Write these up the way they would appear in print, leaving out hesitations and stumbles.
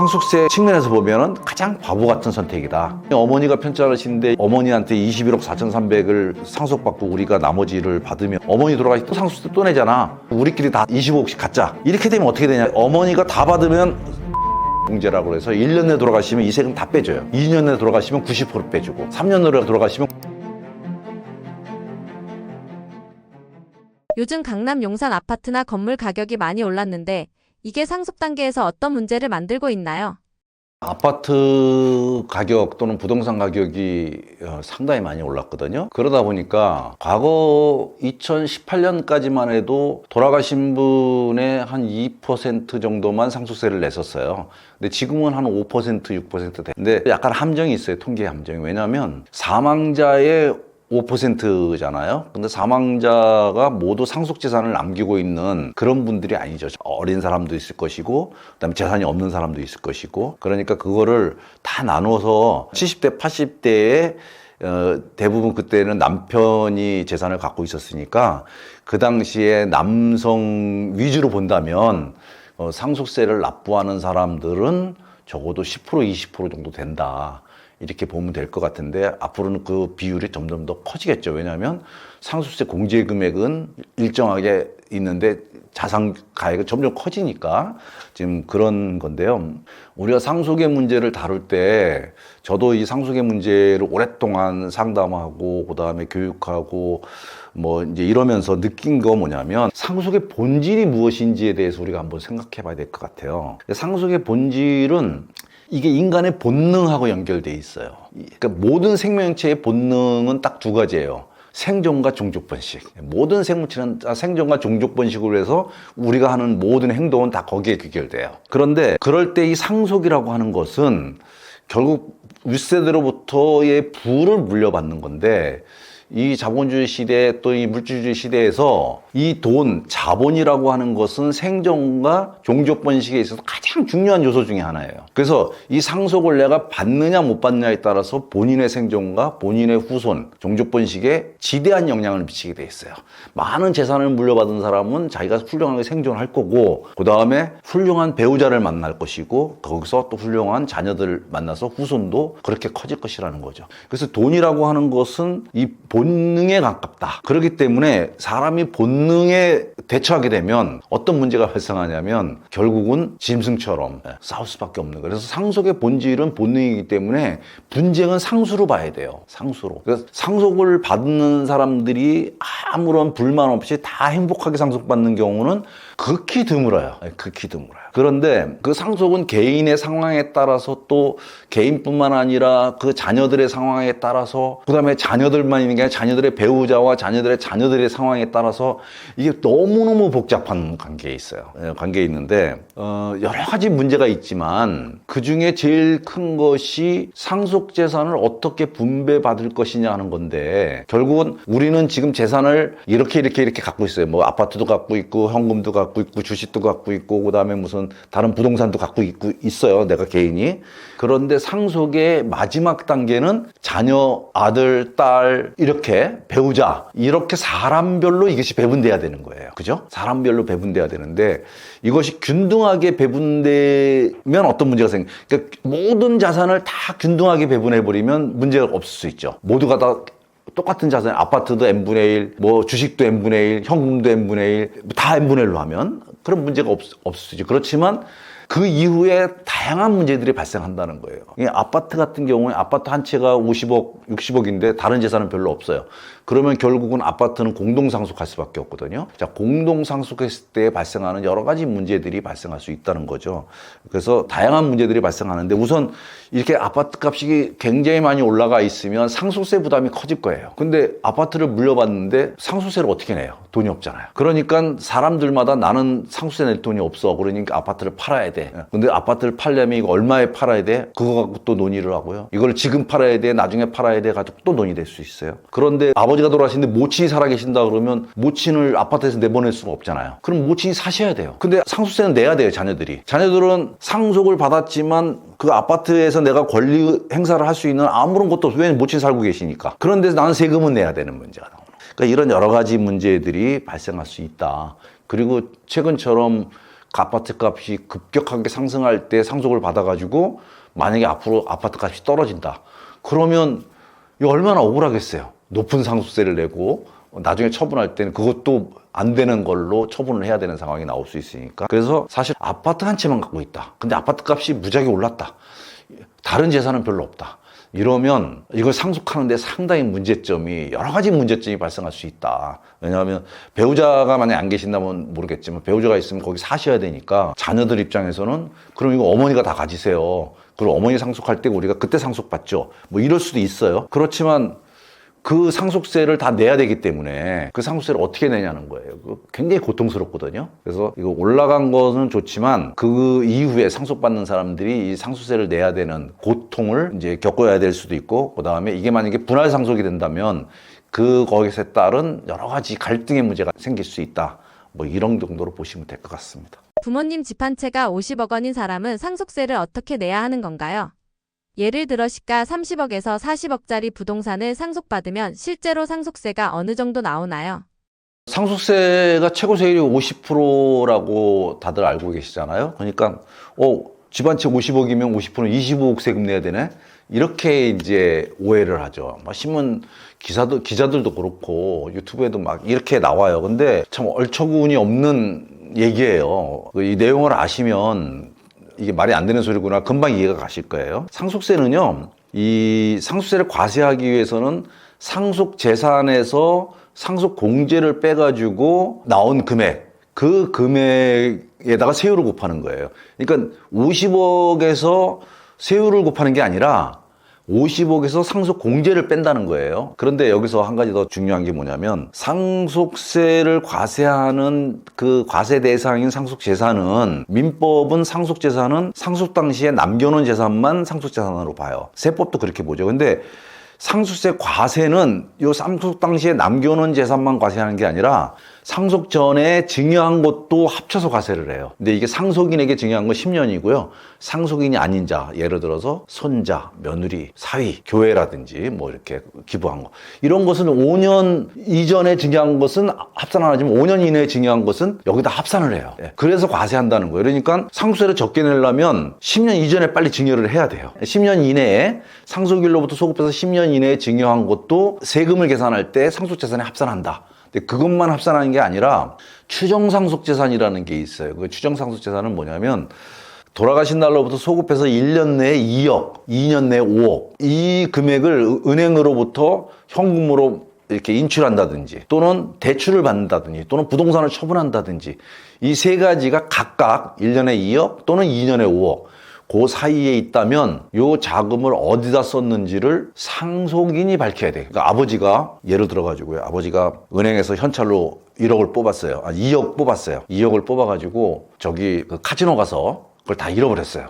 상속세 측면에서 보면은 가장 바보 같은 선택이다. 어머니가 편찮으신데 어머니한테 21억 4,300을 상속받고 우리가 나머지를 받으면 어머니 돌아가시 또 상속세 또 내잖아. 우리끼리 다 25억씩 갖자. 이렇게 되면 어떻게 되냐. 어머니가 다 받으면 공제라고 해서 1년 내에 돌아가시면 이 세금 다 빼줘요. 2년 내에 돌아가시면 90% 빼주고 3년 내에 돌아가시면. 요즘 강남 용산 아파트나 건물 가격이 많이 올랐는데 이게 상속 단계에서 어떤 문제를 만들고 있나요? 아파트 가격 또는 부동산 가격이 상당히 많이 올랐거든요. 그러다 보니까 과거 2018년까지만 해도 돌아가신 분의 한 2% 정도만 상속세를 냈었어요. 근데 지금은 한 5%, 6% 돼. 근데 약간 함정이 있어요. 통계 함정이. 왜냐하면 사망자의 5%잖아요. 근데 사망자가 모두 상속재산을 남기고 있는 그런 분들이 아니죠. 어린 사람도 있을 것이고, 그다음에 재산이 없는 사람도 있을 것이고, 그러니까 그거를 다 나눠서 70대, 80대에 대부분 그때는 남편이 재산을 갖고 있었으니까 그 당시에 남성 위주로 본다면 상속세를 납부하는 사람들은 적어도 10%, 20% 정도 된다. 이렇게 보면 될 것 같은데 앞으로는 그 비율이 점점 더 커지겠죠. 왜냐하면 상속세 공제 금액은 일정하게 있는데 자산 가액은 점점 커지니까 지금 그런 건데요. 우리가 상속의 문제를 다룰 때 저도 이 상속의 문제를 오랫동안 상담하고 그다음에 교육하고 뭐 이제 이러면서 느낀 거 뭐냐면 상속의 본질이 무엇인지에 대해서 우리가 한번 생각해 봐야 될 것 같아요. 상속의 본질은 이게 인간의 본능하고 연결돼 있어요. 그러니까 모든 생명체의 본능은 딱 두 가지예요. 생존과 종족 번식. 모든 생물체는 생존과 종족 번식으로 해서 우리가 하는 모든 행동은 다 거기에 귀결돼요. 그런데 그럴 때 이 상속이라고 하는 것은 결국 윗세대로부터의 부를 물려받는 건데 이 자본주의 시대 또 이 물질주의 시대에서 이 돈, 자본이라고 하는 것은 생존과 종족 번식에 있어서 가장 중요한 요소 중에 하나예요. 그래서 이 상속을 내가 받느냐 못 받느냐에 따라서 본인의 생존과 본인의 후손, 종족 번식에 지대한 영향을 미치게 돼 있어요. 많은 재산을 물려받은 사람은 자기가 훌륭하게 생존할 거고 그 다음에 훌륭한 배우자를 만날 것이고 거기서 또 훌륭한 자녀들을 만나서 후손도 그렇게 커질 것이라는 거죠. 그래서 돈이라고 하는 것은 이 본능에 가깝다. 그렇기 때문에 사람이 본능에 대처하게 되면 어떤 문제가 발생하냐면 결국은 짐승처럼 싸울 수밖에 없는 거예요. 그래서 상속의 본질은 본능이기 때문에 분쟁은 상수로 봐야 돼요. 상수로. 그래서 상속을 받는 사람들이 아무런 불만 없이 다 행복하게 상속받는 경우는 극히 드물어요. 극히 드물어요. 그런데 그 상속은 개인의 상황에 따라서 또 개인뿐만 아니라 그 자녀들의 상황에 따라서 그다음에 자녀들만 있는 게 아니라 자녀들의 배우자와 자녀들의 자녀들의 상황에 따라서 이게 너무너무 복잡한 관계에 있어요. 관계에 있는데 여러 가지 문제가 있지만 그중에 제일 큰 것이 상속 재산을 어떻게 분배받을 것이냐 하는 건데 결국은 우리는 지금 재산을 이렇게 갖고 있어요. 뭐 아파트도 갖고 있고 현금도 갖고 있고 주식도 갖고 있고 그다음에 무슨 다른 부동산도 갖고 있어요. 내가 개인이. 그런데 상속의 마지막 단계는 자녀, 아들, 딸 이렇게 배우자 이렇게 사람별로 이것이 배분돼야 되는 거예요. 그죠? 사람별로 배분돼야 되는데 이것이 균등하게 배분되면 어떤 문제가 생겨요? 그러니까 모든 자산을 다 균등하게 배분해버리면 문제가 없을 수 있죠. 모두가 다 똑같은 자산, 아파트도 n분의 1, 뭐 주식도 n분의 1, 현금도 n분의 1, 다 n분의 1로 하면 그런 문제가 없을 수 있죠. 그렇지만 그 이후에 다양한 문제들이 발생한다는 거예요. 아파트 같은 경우에 아파트 한 채가 50억, 60억인데 다른 재산은 별로 없어요. 그러면 결국은 아파트는 공동상속할 수밖에 없거든요. 자, 공동상속했을 때 발생하는 여러 가지 문제들이 발생할 수 있다는 거죠. 그래서 다양한 문제들이 발생하는데 우선 이렇게 아파트 값이 굉장히 많이 올라가 있으면 상속세 부담이 커질 거예요. 근데 아파트를 물려받는데 상속세를 어떻게 내요? 돈이 없잖아요. 그러니까 사람들마다 나는 상속세 낼 돈이 없어. 그러니까 아파트를 팔아야 돼. 근데 아파트를 팔려면 이거 얼마에 팔아야 돼? 그거 갖고 또 논의를 하고요. 이걸 지금 팔아야 돼? 나중에 팔아야 돼? 가지고 또 논의될 수 있어요. 그런데 아버지가 돌아가시는데 모친이 살아계신다 그러면 모친을 아파트에서 내보낼 수가 없잖아요. 그럼 모친이 사셔야 돼요. 근데 상속세는 내야 돼요, 자녀들이. 자녀들은 상속을 받았지만 그 아파트에서 내가 권리 행사를 할 수 있는 아무런 것도 없어요. 왜냐면 모친이 살고 계시니까. 그런데 나는 세금은 내야 되는 문제가 나오는 거예요. 그러니까 이런 여러 가지 문제들이 발생할 수 있다. 그리고 최근처럼 그 아파트 값이 급격하게 상승할 때 상속을 받아가지고 만약에 앞으로 아파트 값이 떨어진다. 그러면 이거 얼마나 억울하겠어요. 높은 상속세를 내고 나중에 처분할 때는 그것도 안 되는 걸로 처분을 해야 되는 상황이 나올 수 있으니까. 그래서 사실 아파트 한 채만 갖고 있다. 근데 아파트 값이 무지하게 올랐다. 다른 재산은 별로 없다. 이러면 이걸 상속하는데 상당히 문제점이, 여러 가지 문제점이 발생할 수 있다. 왜냐하면 배우자가 만약에 안 계신다면 모르겠지만 배우자가 있으면 거기 사셔야 되니까 자녀들 입장에서는 그럼 이거 어머니가 다 가지세요. 그리고 어머니 상속할 때 우리가 그때 상속받죠. 뭐 이럴 수도 있어요. 그렇지만 그 상속세를 다 내야 되기 때문에 그 상속세를 어떻게 내냐는 거예요. 굉장히 고통스럽거든요. 그래서 이거 올라간 거는 좋지만 그 이후에 상속받는 사람들이 이 상속세를 내야 되는 고통을 이제 겪어야 될 수도 있고, 그 다음에 이게 만약에 분할 상속이 된다면 거기서 따른 여러 가지 갈등의 문제가 생길 수 있다. 뭐 이런 정도로 보시면 될 것 같습니다. 부모님 집 한 채가 50억 원인 사람은 상속세를 어떻게 내야 하는 건가요? 예를 들어 시가 30억에서 40억짜리 부동산을 상속받으면 실제로 상속세가 어느 정도 나오나요? 상속세가 최고 세율이 50%라고 다들 알고 계시잖아요. 그러니까 집 한 채 50억이면 50%는 25억 세금 내야 되네? 이렇게 이제 오해를 하죠. 신문 기자들도 그렇고 유튜브에도 막 이렇게 나와요. 근데 참 얼처구니 없는 얘기예요. 이 내용을 아시면 이게 말이 안 되는 소리구나 금방 이해가 가실 거예요. 상속세는요, 이 상속세를 과세하기 위해서는 상속 재산에서 상속 공제를 빼가지고 나온 금액, 그 금액에다가 세율을 곱하는 거예요. 그러니까 50억에서 세율을 곱하는 게 아니라 50억에서 상속 공제를 뺀다는 거예요. 그런데 여기서 한 가지 더 중요한 게 뭐냐면, 상속세를 과세하는 그 과세 대상인 상속 재산은, 민법은 상속 재산은 상속 당시에 남겨놓은 재산만 상속 재산으로 봐요. 세법도 그렇게 보죠. 근데 상속세 과세는 요 상속 당시에 남겨놓은 재산만 과세하는 게 아니라 상속 전에 증여한 것도 합쳐서 과세를 해요. 근데 이게 상속인에게 증여한 건 10년이고요. 상속인이 아닌 자, 예를 들어서 손자, 며느리, 사위, 교회라든지 뭐 이렇게 기부한 거, 이런 것은 5년 이전에 증여한 것은 합산 안 하지만 5년 이내에 증여한 것은 여기다 합산을 해요. 그래서 과세한다는 거예요. 그러니까 상속세를 적게 내려면 10년 이전에 빨리 증여를 해야 돼요. 10년 이내에 상속일로부터 소급해서 10년 이내에 증여한 것도 세금을 계산할 때 상속재산에 합산한다. 근데 그것만 합산하는 게 아니라 추정상속재산이라는 게 있어요. 그 추정상속재산은 뭐냐면, 돌아가신 날로부터 소급해서 1년 내에 2억, 2년 내에 5억, 이 금액을 은행으로부터 현금으로 이렇게 인출한다든지, 또는 대출을 받는다든지, 또는 부동산을 처분한다든지, 이 세 가지가 각각 1년에 2억 또는 2년에 5억, 그 사이에 있다면 요 자금을 어디다 썼는지를 상속인이 밝혀야 돼. 그러니까 아버지가 예를 들어가지고요, 아버지가 은행에서 현찰로 1억을 뽑았어요. 2억 뽑았어요. 2억을 뽑아가지고 저기 그 카지노 가서 그걸 다 잃어버렸어요.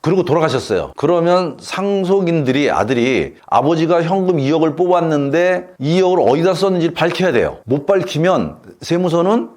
그리고 돌아가셨어요. 그러면 상속인들이, 아들이 아버지가 현금 2억을 뽑았는데 2억을 어디다 썼는지를 밝혀야 돼요. 못 밝히면 세무서는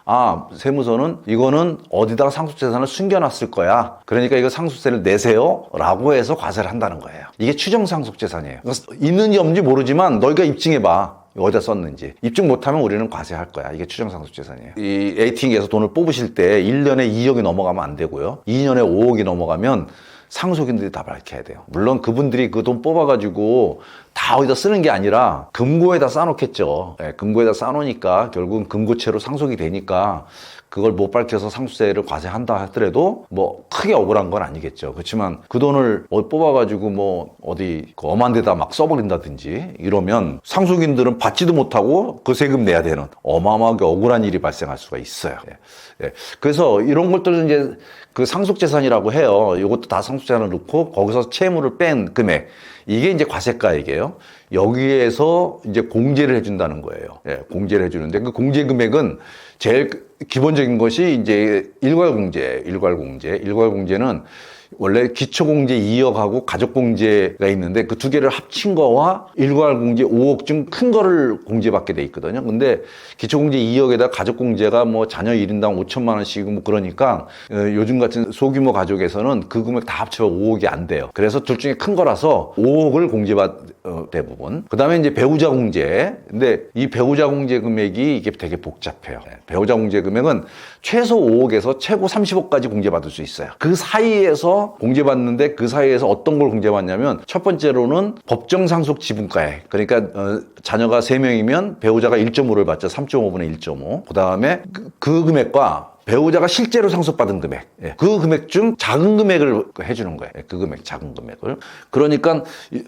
이거는 어디다가 상속재산을 숨겨놨을 거야. 그러니까 이거 상속세를 내세요 라고 해서 과세를 한다는 거예요. 이게 추정상속재산이에요. 있는지 없는지 모르지만 너희가 입증해봐. 어디다 썼는지. 입증 못하면 우리는 과세할 거야. 이게 추정상속재산이에요. 이 ATM기에서 돈을 뽑으실 때 1년에 2억이 넘어가면 안 되고요. 2년에 5억이 넘어가면 상속인들이 다 밝혀야 돼요. 물론 그분들이 그 돈 뽑아가지고 다 어디다 쓰는 게 아니라 금고에다 싸놓겠죠. 금고에다 싸놓으니까 결국은 금고채로 상속이 되니까 그걸 못 밝혀서 상속세를 과세한다 하더라도 뭐 크게 억울한 건 아니겠죠. 그렇지만 그 돈을 뽑아가지고 뭐 어디 그 엄한 데다 막 써버린다든지 이러면 상속인들은 받지도 못하고 그 세금 내야 되는 어마어마하게 억울한 일이 발생할 수가 있어요. 그래서 이런 것들은 이제 그 상속재산이라고 해요. 이것도 다 상속재산을 넣고 거기서 채무를 뺀 금액, 이게 이제 과세가액이에요. 여기에서 이제 공제를 해준다는 거예요. 공제를 해주는데 그 공제 금액은 제일 기본적인 것이 이제 일괄공제는 원래 기초공제 2억하고 가족공제가 있는데 그 두 개를 합친 거와 일괄공제 5억 중 큰 거를 공제받게 돼 있거든요. 근데 기초공제 2억에다 가족공제가 뭐 자녀 1인당 5천만 원씩 뭐 그러니까 요즘 같은 소규모 가족에서는 그 금액 다 합쳐 5억이 안 돼요. 그래서 둘 중에 큰 거라서 5억을 대부분. 그 다음에 이제 배우자 공제. 근데 이 배우자 공제 금액이 이게 되게 복잡해요. 배우자 공제 금액은 최소 5억에서 최고 30억까지 공제받을 수 있어요. 그 사이에서 공제받는데 그 사이에서 어떤 걸 공제받냐면 첫 번째로는 법정 상속 지분가액. 그러니까 자녀가 3명이면 배우자가 1.5를 받죠. 3.5분의 1.5. 그 다음에 그 금액과 배우자가 실제로 상속받은 금액, 그 금액 중 작은 금액을 해주는 거예요. 그 금액, 작은 금액을. 그러니까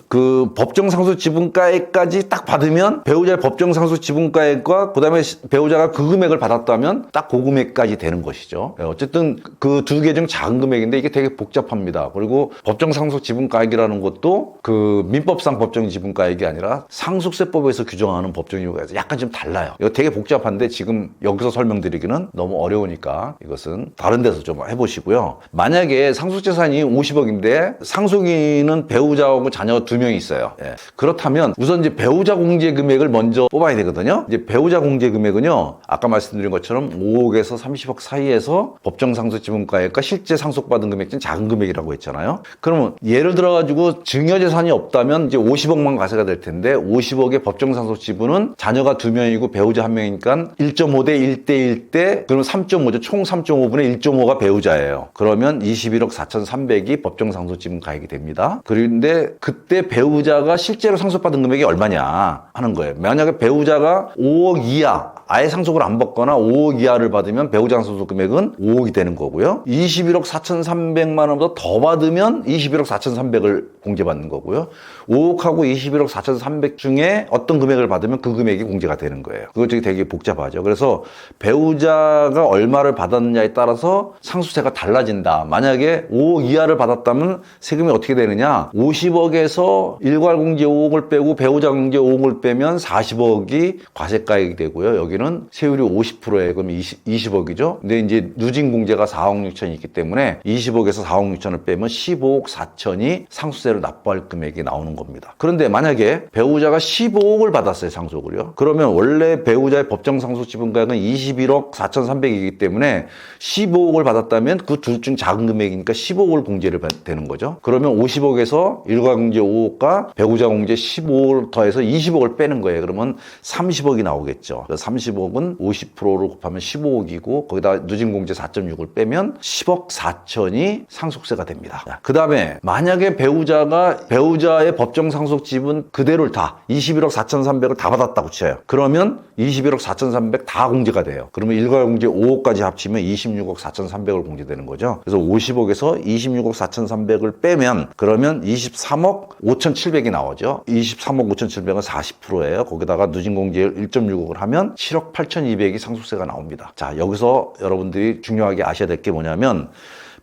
그 법정 상속 지분가액까지 딱 받으면 배우자의 법정 상속 지분가액과 그다음에 배우자가 그 금액을 받았다면 딱 그 금액까지 되는 것이죠. 어쨌든 그 두 개 중 작은 금액인데 이게 되게 복잡합니다. 그리고 법정 상속 지분가액이라는 것도 그 민법상 법정 지분가액이 아니라 상속세법에서 규정하는 법정 지분가액에서 약간 좀 달라요. 이거 되게 복잡한데 지금 여기서 설명드리기는 너무 어려우니까 이것은 다른 데서 좀 해보시고요. 만약에 상속재산이 50억인데 상속인은 배우자하고 자녀 2명이 있어요. 그렇다면 우선 이제 배우자 공제 금액을 먼저 뽑아야 되거든요. 이제 배우자 공제 금액은요, 아까 말씀드린 것처럼 5억에서 30억 사이에서 법정 상속 지분가액과 실제 상속받은 금액 중 작은 금액이라고 했잖아요. 그러면 예를 들어가지고 증여재산이 없다면 이제 50억만 과세가 될 텐데 50억의 법정 상속 지분은 자녀가 2명이고 배우자 1명이니까 1.5대 1대 1대 그러면 3.5죠. 총 3.5분의 1.5가 배우자예요. 그러면 21억 4,300이 법정 상속지분 가액이 됩니다. 그런데 그때 배우자가 실제로 상속받은 금액이 얼마냐 하는 거예요. 만약에 배우자가 5억 이하, 아예 상속을 안 받거나 5억 이하를 받으면 배우자 상속 금액은 5억이 되는 거고요. 21억 4,300만 원보다 더 받으면 21억 4,300을 공제받는 거고요. 5억하고 21억 4,300 중에 어떤 금액을 받으면 그 금액이 공제가 되는 거예요. 그거 되게 복잡하죠. 그래서 배우자가 얼마를 받았느냐에 따라서 상속세가 달라진다. 만약에 5억 이하를 받았다면 세금이 어떻게 되느냐? 50억에서 일괄공제 5억을 빼고 배우자 공제 5억을 빼면 40억이 과세가액이 되고요. 여기는 세율이 50%에 그럼 20억이죠. 근데 이제 누진공제가 4억 6천이 있기 때문에 20억에서 4억 6천을 빼면 15억 4천이 상속세를 납부할 금액이 나오는 겁니다. 그런데 만약에 배우자가 15억을 받았어요, 상속을요. 그러면 원래 배우자의 법정 상속 지분가액은 21억 4,300이기 때문에 15억을 받았다면 그 둘 중 작은 금액이니까 15억을 공제를 되는 거죠. 그러면 50억에서 일괄공제 5억과 배우자 공제 15억을 더해서 20억을 빼는 거예요. 그러면 30억이 나오겠죠. 30억은 50%로 곱하면 15억이고 거기다 누진공제 4.6을 빼면 10억 4천이 상속세가 됩니다. 그 다음에 만약에 배우자의 법정 상속 지분 그대로를 다 21억 4,300을 다 받았다고 쳐요. 그러면 21억 4,300 다 공제가 돼요. 그러면 일괄공제 5억까지 합치면 26억 4,300을 공제되는 거죠. 그래서 50억에서 26억 4,300을 빼면 그러면 23억 5,700이 나오죠. 23억 5,700은 40%예요. 거기다가 누진공제 1.6억을 하면 7억 8,200이 상속세가 나옵니다. 자, 여기서 여러분들이 중요하게 아셔야 될 게 뭐냐면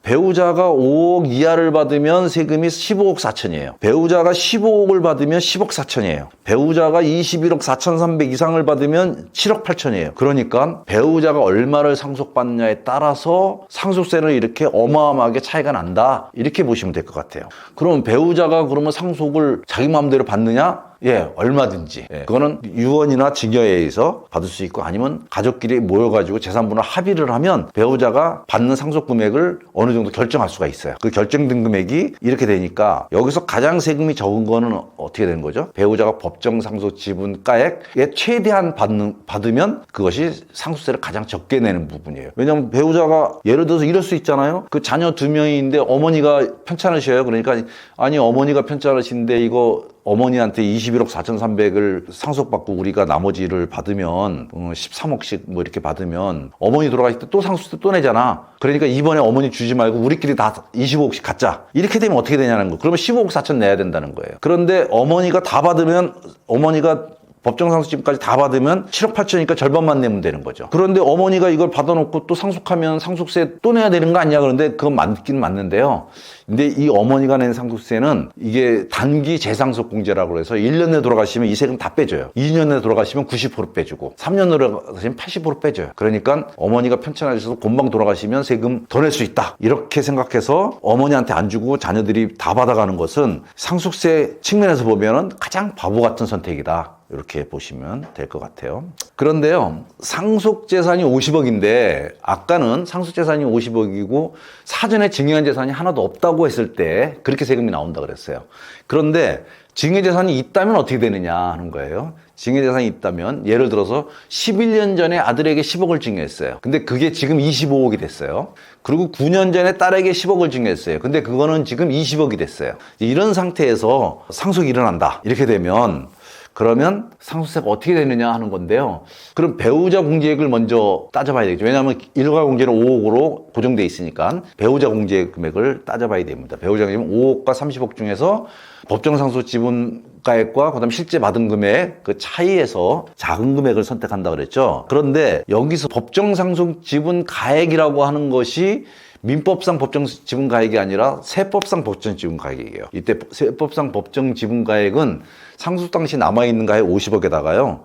배우자가 5억 이하를 받으면 세금이 15억 4천이에요. 배우자가 15억을 받으면 10억 4천이에요. 배우자가 21억 4,300 이상을 받으면 7억 8천이에요. 그러니까 배우자가 얼마를 상속받느냐에 따라서 상속세는 이렇게 어마어마하게 차이가 난다. 이렇게 보시면 될 것 같아요. 그럼 배우자가 그러면 상속을 자기 마음대로 받느냐? 예, 얼마든지. 예, 그거는 유언이나 증여에 의해서 받을 수 있고 아니면 가족끼리 모여가지고 재산분할 합의를 하면 배우자가 받는 상속 금액을 어느 정도 결정할 수가 있어요. 그 결정된 금액이 이렇게 되니까 여기서 가장 세금이 적은 거는 어떻게 되는 거죠? 배우자가 법정 상속 지분가액에 최대한 받으면 그것이 상속세를 가장 적게 내는 부분이에요. 왜냐하면 배우자가 예를 들어서 이럴 수 있잖아요. 그 자녀 2명인데 어머니가 편찮으셔요. 그러니까 아니 어머니가 편찮으신데 이거 어머니한테 21억 4,300을 상속받고 우리가 나머지를 받으면 13억씩 뭐 이렇게 받으면 어머니 돌아가실 때 또 상속세 또 내잖아. 그러니까 이번에 어머니 주지 말고 우리끼리 다 25억씩 갖자. 이렇게 되면 어떻게 되냐는 거. 그러면 15억 4천 내야 된다는 거예요. 그런데 어머니가 다 받으면 어머니가 법정 상속지분까지 다 받으면 7억 8천이니까 절반만 내면 되는 거죠. 그런데 어머니가 이걸 받아놓고 또 상속하면 상속세 또 내야 되는 거 아니야? 그런데 그건 맞긴 맞는데요. 근데 이 어머니가 낸 상속세는 이게 단기 재상속공제라고 해서 1년 내에 돌아가시면 이 세금 다 빼줘요. 2년 내에 돌아가시면 90% 빼주고 3년 내에 돌아가시면 80% 빼줘요. 그러니까 어머니가 편찮으셔서 곰방 돌아가시면 세금 더 낼 수 있다. 이렇게 생각해서 어머니한테 안 주고 자녀들이 다 받아가는 것은 상속세 측면에서 보면은 가장 바보 같은 선택이다. 이렇게 보시면 될 것 같아요. 그런데요, 상속재산이 50억인데 아까는 상속재산이 50억이고 사전에 증여한 재산이 하나도 없다고 했을 때 그렇게 세금이 나온다 그랬어요. 그런데 증여재산이 있다면 어떻게 되느냐 하는 거예요. 증여재산이 있다면 예를 들어서 11년 전에 아들에게 10억을 증여했어요. 근데 그게 지금 25억이 됐어요. 그리고 9년 전에 딸에게 10억을 증여했어요. 근데 그거는 지금 20억이 됐어요. 이런 상태에서 상속이 일어난다. 이렇게 되면 그러면 상속세가 어떻게 되느냐 하는 건데요. 그럼 배우자 공제액을 먼저 따져봐야 되겠죠. 왜냐하면 일가 공제는 5억으로 고정돼 있으니까 배우자 공제 금액을 따져봐야 됩니다. 배우자 공제는 5억과 30억 중에서 법정 상속 지분가액과 그다음 실제 받은 금액 그 차이에서 작은 금액을 선택한다 그랬죠. 그런데 여기서 법정 상속 지분가액이라고 하는 것이 민법상 법정 지분가액이 아니라 세법상 법정 지분가액이에요. 이때 세법상 법정 지분가액은 상속 당시 남아있는 가액 50억에다가요.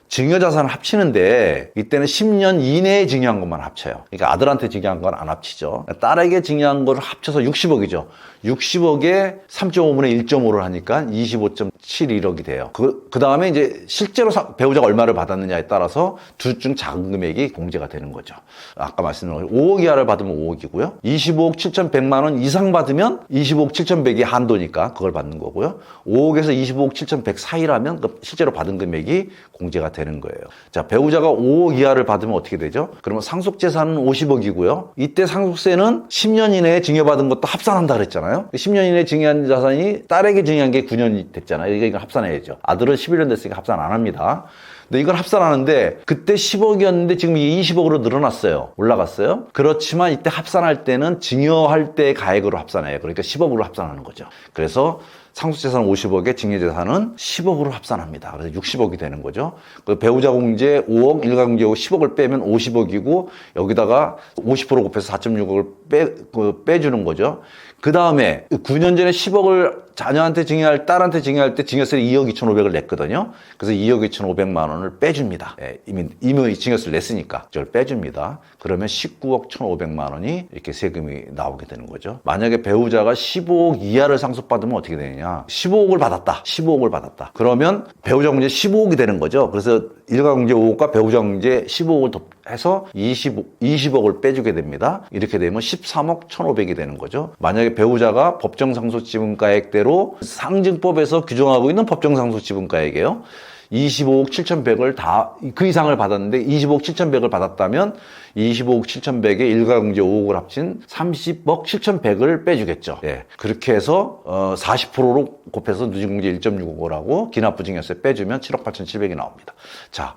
증여자산을 합치는데 이때는 10년 이내에 증여한 것만 합쳐요. 그러니까 아들한테 증여한 건 안 합치죠. 딸에게 증여한 걸 합쳐서 60억이죠. 60억에 3.5분의 1.5를 하니까 25.71억이 돼요. 그 다음에 이제 실제로 배우자가 얼마를 받았느냐에 따라서 둘 중 작은 금액이 공제가 되는 거죠. 아까 말씀드린 5억 이하를 받으면 5억이고요. 25억 7,100만 원 이상 받으면 25억 7,100이 한도니까 그걸 받는 거고요. 5억에서 25억 7,100 사이라면 실제로 받은 금액이 공제가 되는 거예요. 자, 배우자가 5억 이하를 받으면 어떻게 되죠? 그러면 상속재산은 50억이고요. 이때 상속세는 10년 이내에 증여받은 것도 합산한다 그랬잖아요. 10년 이내에 증여한 자산이 딸에게 증여한 게 9년이 됐잖아요. 이거 합산해야죠. 아들은 11년 됐으니까 합산 안 합니다. 근데 이걸 합산하는데 그때 10억이었는데 지금 20억으로 늘어났어요. 올라갔어요. 그렇지만 이때 합산할 때는 증여할 때 가액으로 합산해요. 그러니까 10억으로 합산하는 거죠. 그래서 상속재산 50억에 증여재산은 10억으로 합산합니다. 그래서 60억이 되는 거죠. 그 배우자 공제 5억, 일가 공제 10억을 빼면 50억이고 여기다가 50% 곱해서 4.6억을 빼주는 거죠. 그 다음에 9년 전에 10억을 자녀한테 증여할, 딸한테 증여할 때 증여세를 2억 2,500을 냈거든요. 그래서 2억 2,500만 원을 빼줍니다. 이미 증여세를 냈으니까 그걸 빼줍니다. 그러면 19억 1,500만 원이 이렇게 세금이 나오게 되는 거죠. 만약에 배우자가 15억 이하를 상속받으면 어떻게 되느냐. 15억을 받았다. 15억을 받았다. 그러면 배우자 공제 15억이 되는 거죠. 그래서 일가 공제 5억과 배우자 공제 15억을 해서 20억을 빼주게 됩니다. 이렇게 되면 13억 1,500이 되는 거죠. 만약에 배우자가 법정 상속 지분가액대로 상증법에서 규정하고 있는 법정 상속 지분가액이에요. 25억 7,100을 그 이상을 받았는데 25억 7,100을 받았다면 25억 7,100에 일가공제 5억을 합친 30억 7,100을 빼주겠죠. 예. 그렇게 해서 40%로 곱해서 누진공제 1.65를 하고 기납부증여세 빼주면 7억 8,700이 나옵니다. 자,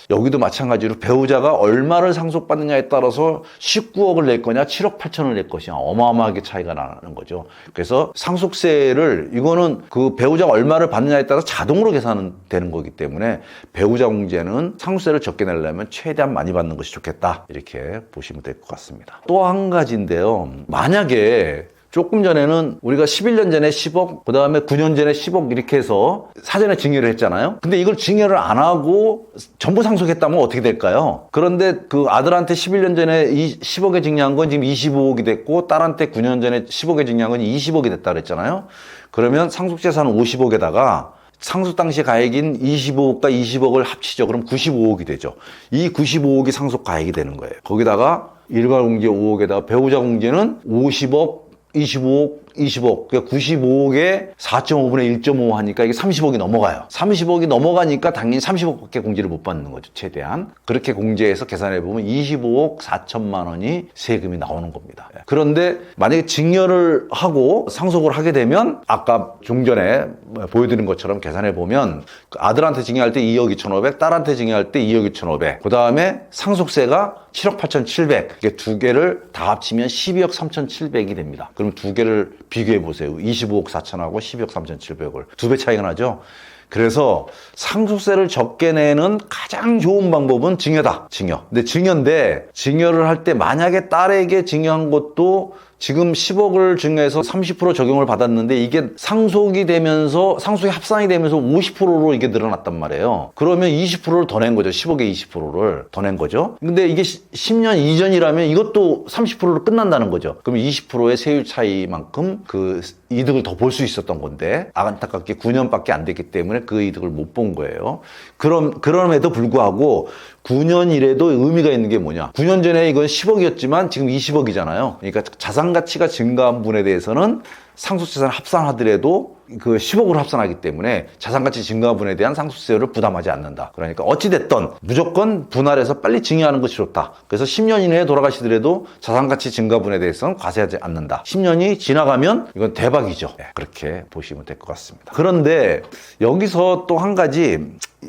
여기도 마찬가지로 배우자가 얼마를 상속받느냐에 따라서 19억을 낼 거냐 7억 8천을 낼 것이냐 어마어마하게 차이가 나는 거죠. 그래서 상속세를 이거는 그 배우자가 얼마를 받느냐에 따라 자동으로 계산되는 거기 때문에 배우자 공제는 상속세를 적게 내려면 최대한 많이 받는 것이 좋겠다 이렇게 보시면 될 것 같습니다. 또 한 가지인데요. 만약에 조금 전에는 우리가 11년 전에 10억, 그 다음에 9년 전에 10억 이렇게 해서 사전에 증여를 했잖아요. 근데 이걸 증여를 안 하고 전부 상속했다면 어떻게 될까요? 그런데 그 아들한테 11년 전에 10억에 증여한 건 지금 25억이 됐고 딸한테 9년 전에 10억에 증여한 건 20억이 됐다 그랬잖아요. 그러면 상속재산은 50억에다가 상속 당시 가액인 25억과 20억을 합치죠. 그럼 95억이 되죠. 이 95억이 상속 가액이 되는 거예요. 거기다가 일가 공제 5억에다가 배우자 공제는 50억, 25억, 20억, 그러니까 95억에 4.5분의 1.5 하니까 이게 30억이 넘어가요. 30억이 넘어가니까 당연히 30억밖에 공제를 못 받는 거죠, 최대한. 그렇게 공제해서 계산해보면 25억 4천만 원이 세금이 나오는 겁니다. 그런데 만약에 증여를 하고 상속을 하게 되면 아까 좀 전에 보여드린 것처럼 계산해보면 아들한테 증여할 때 2억 2,500, 딸한테 증여할 때 2억 2,500, 그 다음에 상속세가 7억 8,700, 이게 두 개를 다 합치면 12억 3,700이 됩니다. 그럼 두 개를 비교해 보세요. 25억 4천하고 12억 3,700을. 두 배 차이가 나죠? 그래서 상속세를 적게 내는 가장 좋은 방법은 증여다. 증여. 근데 증여를 할 때 만약에 딸에게 증여한 것도 지금 10억을 증여해서 30% 적용을 받았는데 이게 상속이 되면서 상속이 합산이 되면서 50%로 이게 늘어났단 말이에요. 그러면 20%를 더 낸 거죠. 10억에 20%를 더 낸 거죠. 근데 이게 10년 이전이라면 이것도 30%로 끝난다는 거죠. 그럼 20%의 세율 차이만큼 그 이득을 더 볼 수 있었던 건데 안타깝게 9년밖에 안 됐기 때문에 그 이득을 못 본 거예요. 그럼에도 불구하고 9년 이래도 의미가 있는 게 뭐냐. 9년 전에 이건 10억이었지만 지금 20억이잖아요. 그러니까 자산 가치가 증가한 분에 대해서는 상속재산을 합산하더라도 그 10억으로 합산하기 때문에 자산가치 증가분에 대한 상속세율을 부담하지 않는다. 그러니까 어찌됐든 무조건 분할해서 빨리 증여하는 것이 좋다. 그래서 10년 이내에 돌아가시더라도 자산가치 증가분에 대해서는 과세하지 않는다. 10년이 지나가면 이건 대박이죠. 네, 그렇게 보시면 될 것 같습니다. 그런데 여기서 또 한 가지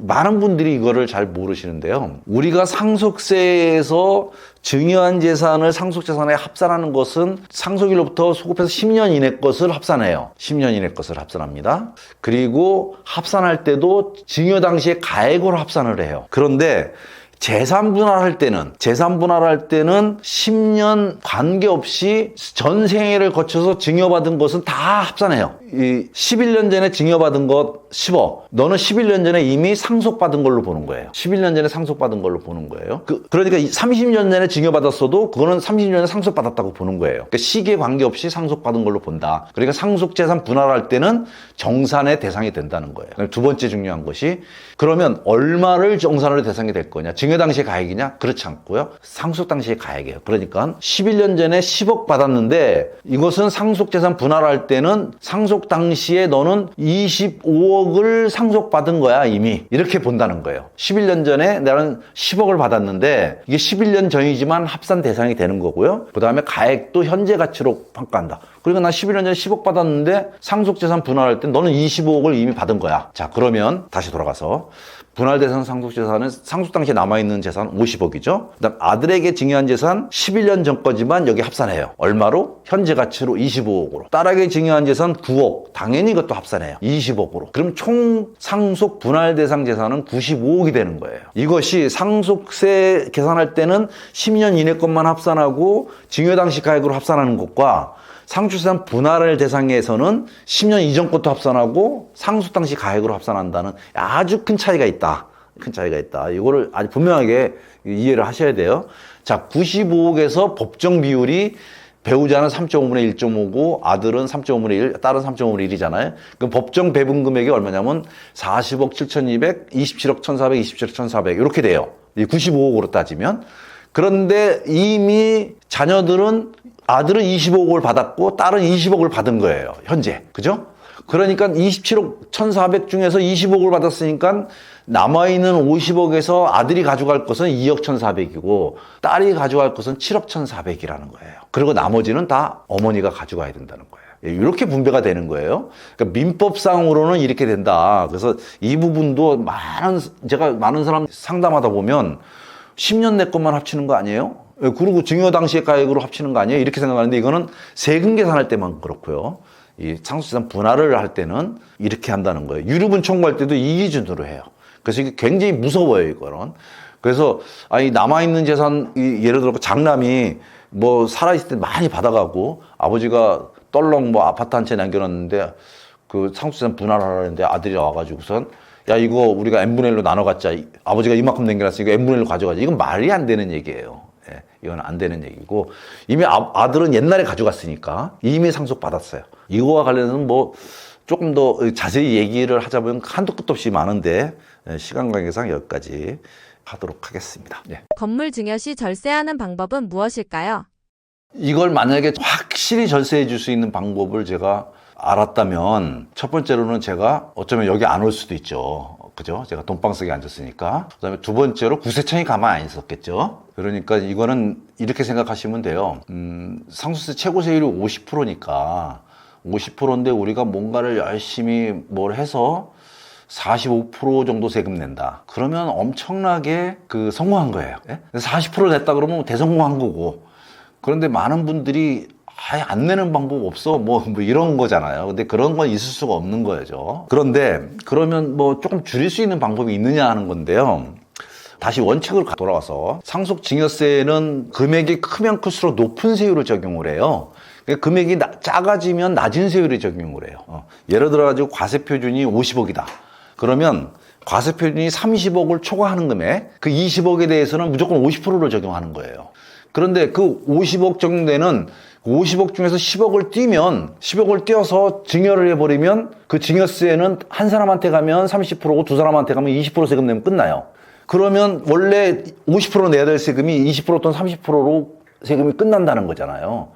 많은 분들이 이거를 잘 모르시는데요. 우리가 상속세에서 증여한 재산을 상속재산에 합산하는 것은 상속일로부터 소급해서 10년 이내 것을 합산해요. 10년 이내 것을 합산합니다. 그리고 합산할 때도 증여 당시에 가액으로 합산을 해요. 그런데 재산 분할할 때는 10년 관계없이 전 생애를 거쳐서 증여받은 것은 다 합산해요. 이 11년 전에 증여받은 것 10억. 너는 11년 전에 이미 상속받은 걸로 보는 거예요. 11년 전에 상속받은 걸로 보는 거예요. 그러니까 30년 전에 증여받았어도 그거는 30년 전에 상속받았다고 보는 거예요. 그러니까 시기에 관계없이 상속받은 걸로 본다. 그러니까 상속재산 분할할 때는 정산의 대상이 된다는 거예요. 두 번째 중요한 것이 그러면 얼마를 정산으로 대상이 될 거냐. 증여 당시의 가액이냐? 그렇지 않고요. 상속 당시의 가액이에요. 그러니까 11년 전에 10억 받았는데 이것은 상속재산 분할할 때는 상속 당시에 너는 25억을 상속받은 거야 이미. 이렇게 본다는 거예요. 11년 전에 나는 10억을 받았는데 이게 11년 전이지만 합산 대상이 되는 거고요. 그 다음에 가액도 현재 가치로 평가한다. 그러니까 나 11년 전에 10억 받았는데 상속재산 분할할 때 너는 25억을 이미 받은 거야. 자, 그러면 다시 돌아가서 분할 대상 상속재산은 상속 당시에 남아있는 재산 50억이죠. 그다음 아들에게 증여한 재산 11년 전 거지만 여기 합산해요. 얼마로? 현재 가치로 25억으로. 딸에게 증여한 재산 9억. 당연히 이것도 합산해요. 20억으로. 그럼 총 상속 분할 대상 재산은 95억이 되는 거예요. 이것이 상속세 계산할 때는 10년 이내 것만 합산하고 증여 당시 가액으로 합산하는 것과 상속재산 분할을 대상에서는 10년 이전 것도 합산하고 상속 당시 가액으로 합산한다는 아주 큰 차이가 있다. 큰 차이가 있다. 이거를 아주 분명하게 이해를 하셔야 돼요. 자, 95억에서 법정 비율이 배우자는 3.5분의 1.5고 아들은 3.5분의 1, 딸은 3.5분의 1이잖아요. 그럼 법정 배분 금액이 얼마냐면 40억 7,200, 27억 1,400, 27억 1,400 이렇게 돼요. 95억으로 따지면. 그런데 이미 자녀들은 아들은 25억을 받았고 딸은 20억을 받은 거예요. 현재. 그죠? 그러니까 27억 1,400 중에서 20억을 받았으니까 남아있는 50억에서 아들이 가져갈 것은 2억 1,400이고 딸이 가져갈 것은 7억 1,400이라는 거예요. 그리고 나머지는 다 어머니가 가져가야 된다는 거예요. 이렇게 분배가 되는 거예요. 그러니까 민법상으로는 이렇게 된다. 그래서 이 부분도 제가 많은 사람 상담하다 보면 10년 내 것만 합치는 거 아니에요? 그리고 증여 당시의 가액으로 합치는 거 아니에요? 이렇게 생각하는데 이거는 세금 계산할 때만 그렇고요. 이 상속재산 분할을 할 때는 이렇게 한다는 거예요. 유류분 청구할 때도 이 기준으로 해요. 그래서 이게 굉장히 무서워요, 이거는. 그래서 남아있는 재산, 예를 들어 장남이 뭐 살아있을 때 많이 받아가고 아버지가 떨렁 뭐 아파트 한 채 남겨놨는데 그 상속재산 분할하려는데 아들이 와가지고선 야, 이거 우리가 n분의 1로 나눠 갖자. 아버지가 이만큼 남겨놨으니까 n분의 1로 가져가자. 이건 말이 안 되는 얘기예요. 예, 이건 안 되는 얘기고 이미 아들은 옛날에 가져갔으니까 이미 상속받았어요. 이거와 관련해서는 뭐 조금 더 자세히 얘기를 하자면 한도 끝도 없이 많은데 시간 관계상 여기까지 하도록 하겠습니다. 예. 건물 증여 시 절세하는 방법은 무엇일까요? 이걸 만약에 확실히 절세해 줄 수 있는 방법을 제가 알았다면 첫 번째로는 제가 어쩌면 여기 안 올 수도 있죠. 그죠? 제가 돈방석에 앉았으니까. 그 다음에 두 번째로 구세청이 가만히 안 있었겠죠. 그러니까 이거는 이렇게 생각하시면 돼요. 상속세 최고세율이 50%니까 50%인데 우리가 뭔가를 열심히 뭘 해서 45% 정도 세금 낸다. 그러면 엄청나게 성공한 거예요. 예? 40% 냈다 그러면 대성공한 거고. 그런데 많은 분들이 아예 안 내는 방법 없어 뭐 이런 거잖아요. 근데 그런 건 있을 수가 없는 거죠. 그런데 그러면 뭐 조금 줄일 수 있는 방법이 있느냐 하는 건데요. 다시 원칙을 돌아와서 상속증여세는 금액이 크면 클수록 높은 세율을 적용을 해요. 금액이 작아지면 낮은 세율을 적용을 해요. 예를 들어가지고 과세표준이 50억이다. 그러면 과세표준이 30억을 초과하는 금액, 그 20억에 대해서는 무조건 50%를 적용하는 거예요. 그런데 그 50억 적용되는 50억 중에서 10억을 띄면 10억을 띄어서 증여를 해버리면 그 증여세는 한 사람한테 가면 30%고 두 사람한테 가면 20% 세금 내면 끝나요. 그러면 원래 50% 내야 될 세금이 20% 또는 30%로 세금이 끝난다는 거잖아요.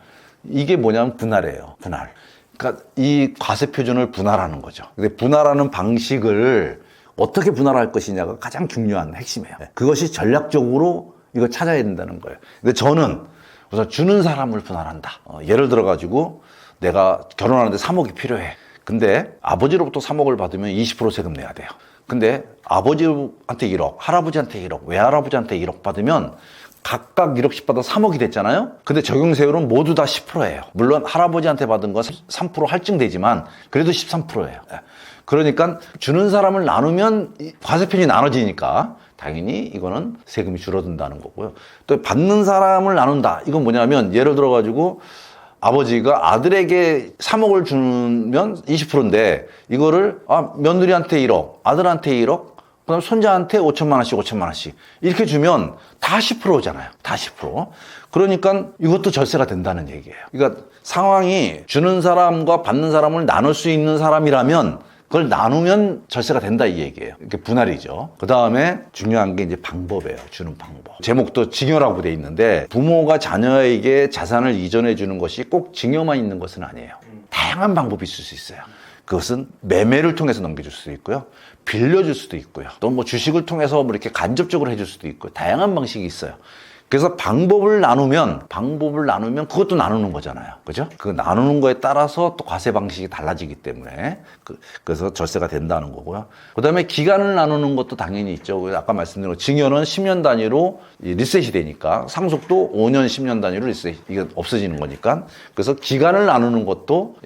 이게 뭐냐면 분할이에요. 분할. 그러니까 이 과세 표준을 분할하는 거죠. 근데 분할하는 방식을 어떻게 분할할 것이냐가 가장 중요한 핵심이에요. 그것이 전략적으로 이거 찾아야 된다는 거예요. 근데 저는 우선 주는 사람을 분할한다. 예를 들어가지고 내가 결혼하는데 3억이 필요해. 근데 아버지로부터 3억을 받으면 20% 세금 내야 돼요. 근데 아버지한테 1억, 할아버지한테 1억, 외할아버지한테 1억 받으면 각각 1억씩 받아 3억이 됐잖아요. 근데 적용세율은 모두 다 10%예요. 물론 할아버지한테 받은 건 3% 할증되지만 그래도 13%예요. 그러니까 주는 사람을 나누면 과세편이 나눠지니까 당연히 이거는 세금이 줄어든다는 거고요. 또 받는 사람을 나눈다. 이건 뭐냐면 예를 들어가지고 아버지가 아들에게 3억을 주면 20%인데 이거를 며느리한테 1억, 아들한테 1억, 그다음 손자한테 5천만 원씩, 5천만 원씩 이렇게 주면 다 10%잖아요. 다 10%. 그러니까 이것도 절세가 된다는 얘기예요. 그러니까 상황이 주는 사람과 받는 사람을 나눌 수 있는 사람이라면 그걸 나누면 절세가 된다 이 얘기예요. 이렇게 분할이죠. 그 다음에 중요한 게 이제 방법이에요. 주는 방법. 제목도 증여라고 돼 있는데 부모가 자녀에게 자산을 이전해 주는 것이 꼭 증여만 있는 것은 아니에요. 다양한 방법이 있을 수 있어요. 그것은 매매를 통해서 넘겨줄 수도 있고요. 빌려줄 수도 있고요. 또 뭐 주식을 통해서 뭐 이렇게 간접적으로 해줄 수도 있고 다양한 방식이 있어요. 그래서 방법을 나누면 그것도 나누는 거잖아요. 그죠? 그 나누는 거에 따라서 또 과세 방식이 달라지기 때문에 그래서 절세가 된다는 거고요. 그 다음에 기간을 나누는 것도 당연히 있죠. 아까 말씀드린 증여는 10년 단위로 리셋이 되니까 상속도 5년, 10년 단위로 리셋, 이게 없어지는 거니까. 그래서 기간을 나누는 것도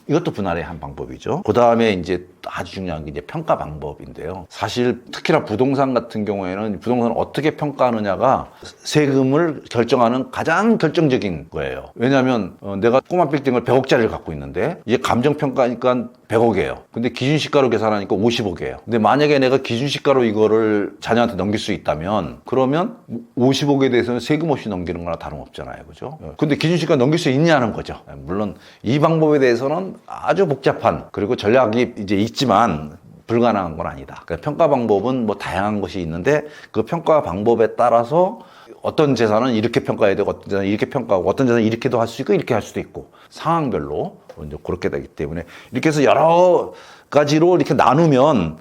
이것도 분할의 한 방법이죠. 그 다음에 이제 아주 중요한 게 이제 평가 방법인데요. 사실 특히나 부동산 같은 경우에는 부동산을 어떻게 평가하느냐가 세금을 결정하는 가장 결정적인 거예요. 왜냐하면 내가 꼬마 빌딩을 100억짜리를 갖고 있는데 이게 감정평가니까 100억이에요. 근데 기준시가로 계산하니까 50억이에요. 근데 만약에 내가 기준시가로 이거를 자녀한테 넘길 수 있다면 그러면 50억에 대해서는 세금 없이 넘기는 거나 다름없잖아요. 그죠? 근데 기준시가 넘길 수 있냐는 거죠. 물론 이 방법에 대해서는 아주 복잡한 그리고 전략이 이제 있지만 불가능한 건 아니다. 그러니까 평가 방법은 뭐 다양한 것이 있는데 그 평가 방법에 따라서 어떤 재산은 이렇게 평가해야 되고 어떤 재산은 이렇게 평가하고 어떤 재산은 이렇게도 할 수 있고 이렇게 할 수도 있고 상황별로 이제 그렇게 되기 때문에 이렇게 해서 여러 가지로 이렇게 나누면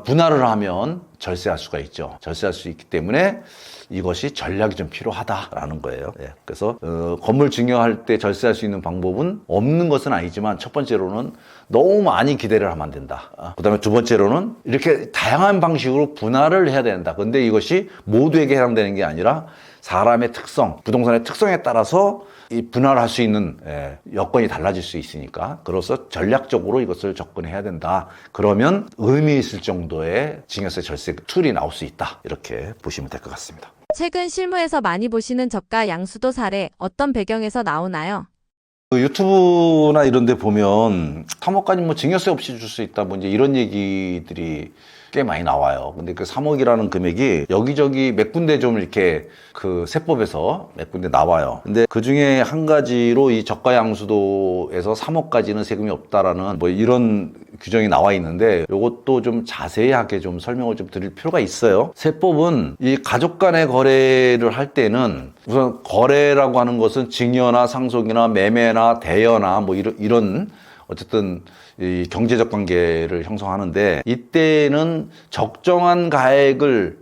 분할을 하면 절세할 수가 있죠. 절세할 수 있기 때문에 이것이 전략이 좀 필요하다라는 거예요. 예. 그래서 건물 증여할 때 절세할 수 있는 방법은 없는 것은 아니지만 첫 번째로는 너무 많이 기대를 하면 안 된다. 그 다음에 두 번째로는 이렇게 다양한 방식으로 분할을 해야 된다. 근데 이것이 모두에게 해당되는 게 아니라 사람의 특성, 부동산의 특성에 따라서 이 분할할 수 있는 여건이 달라질 수 있으니까 그래서 전략적으로 이것을 접근해야 된다. 그러면 의미 있을 정도의 증여세 절세 툴이 나올 수 있다. 이렇게 보시면 될 것 같습니다. 최근 실무에서 많이 보시는 저가 양수도 사례 어떤 배경에서 나오나요? 그 유튜브나 이런 데 보면 3억까지 뭐 증여세 없이 줄 수 있다. 뭐 이제 이런 얘기들이 꽤 많이 나와요. 근데 그 3억이라는 금액이 여기저기 몇 군데 좀 이렇게 그 세법에서 몇 군데 나와요. 근데 그 중에 한 가지로 이 저가 양수도에서 3억까지는 세금이 없다라는 뭐 이런 규정이 나와 있는데 이것도 좀 자세하게 좀 설명을 좀 드릴 필요가 있어요. 세법은 이 가족 간의 거래를 할 때는 우선 거래라고 하는 것은 증여나 상속이나 매매나 대여나 뭐 이런 어쨌든 이 경제적 관계를 형성하는데 이때는 적정한 가액을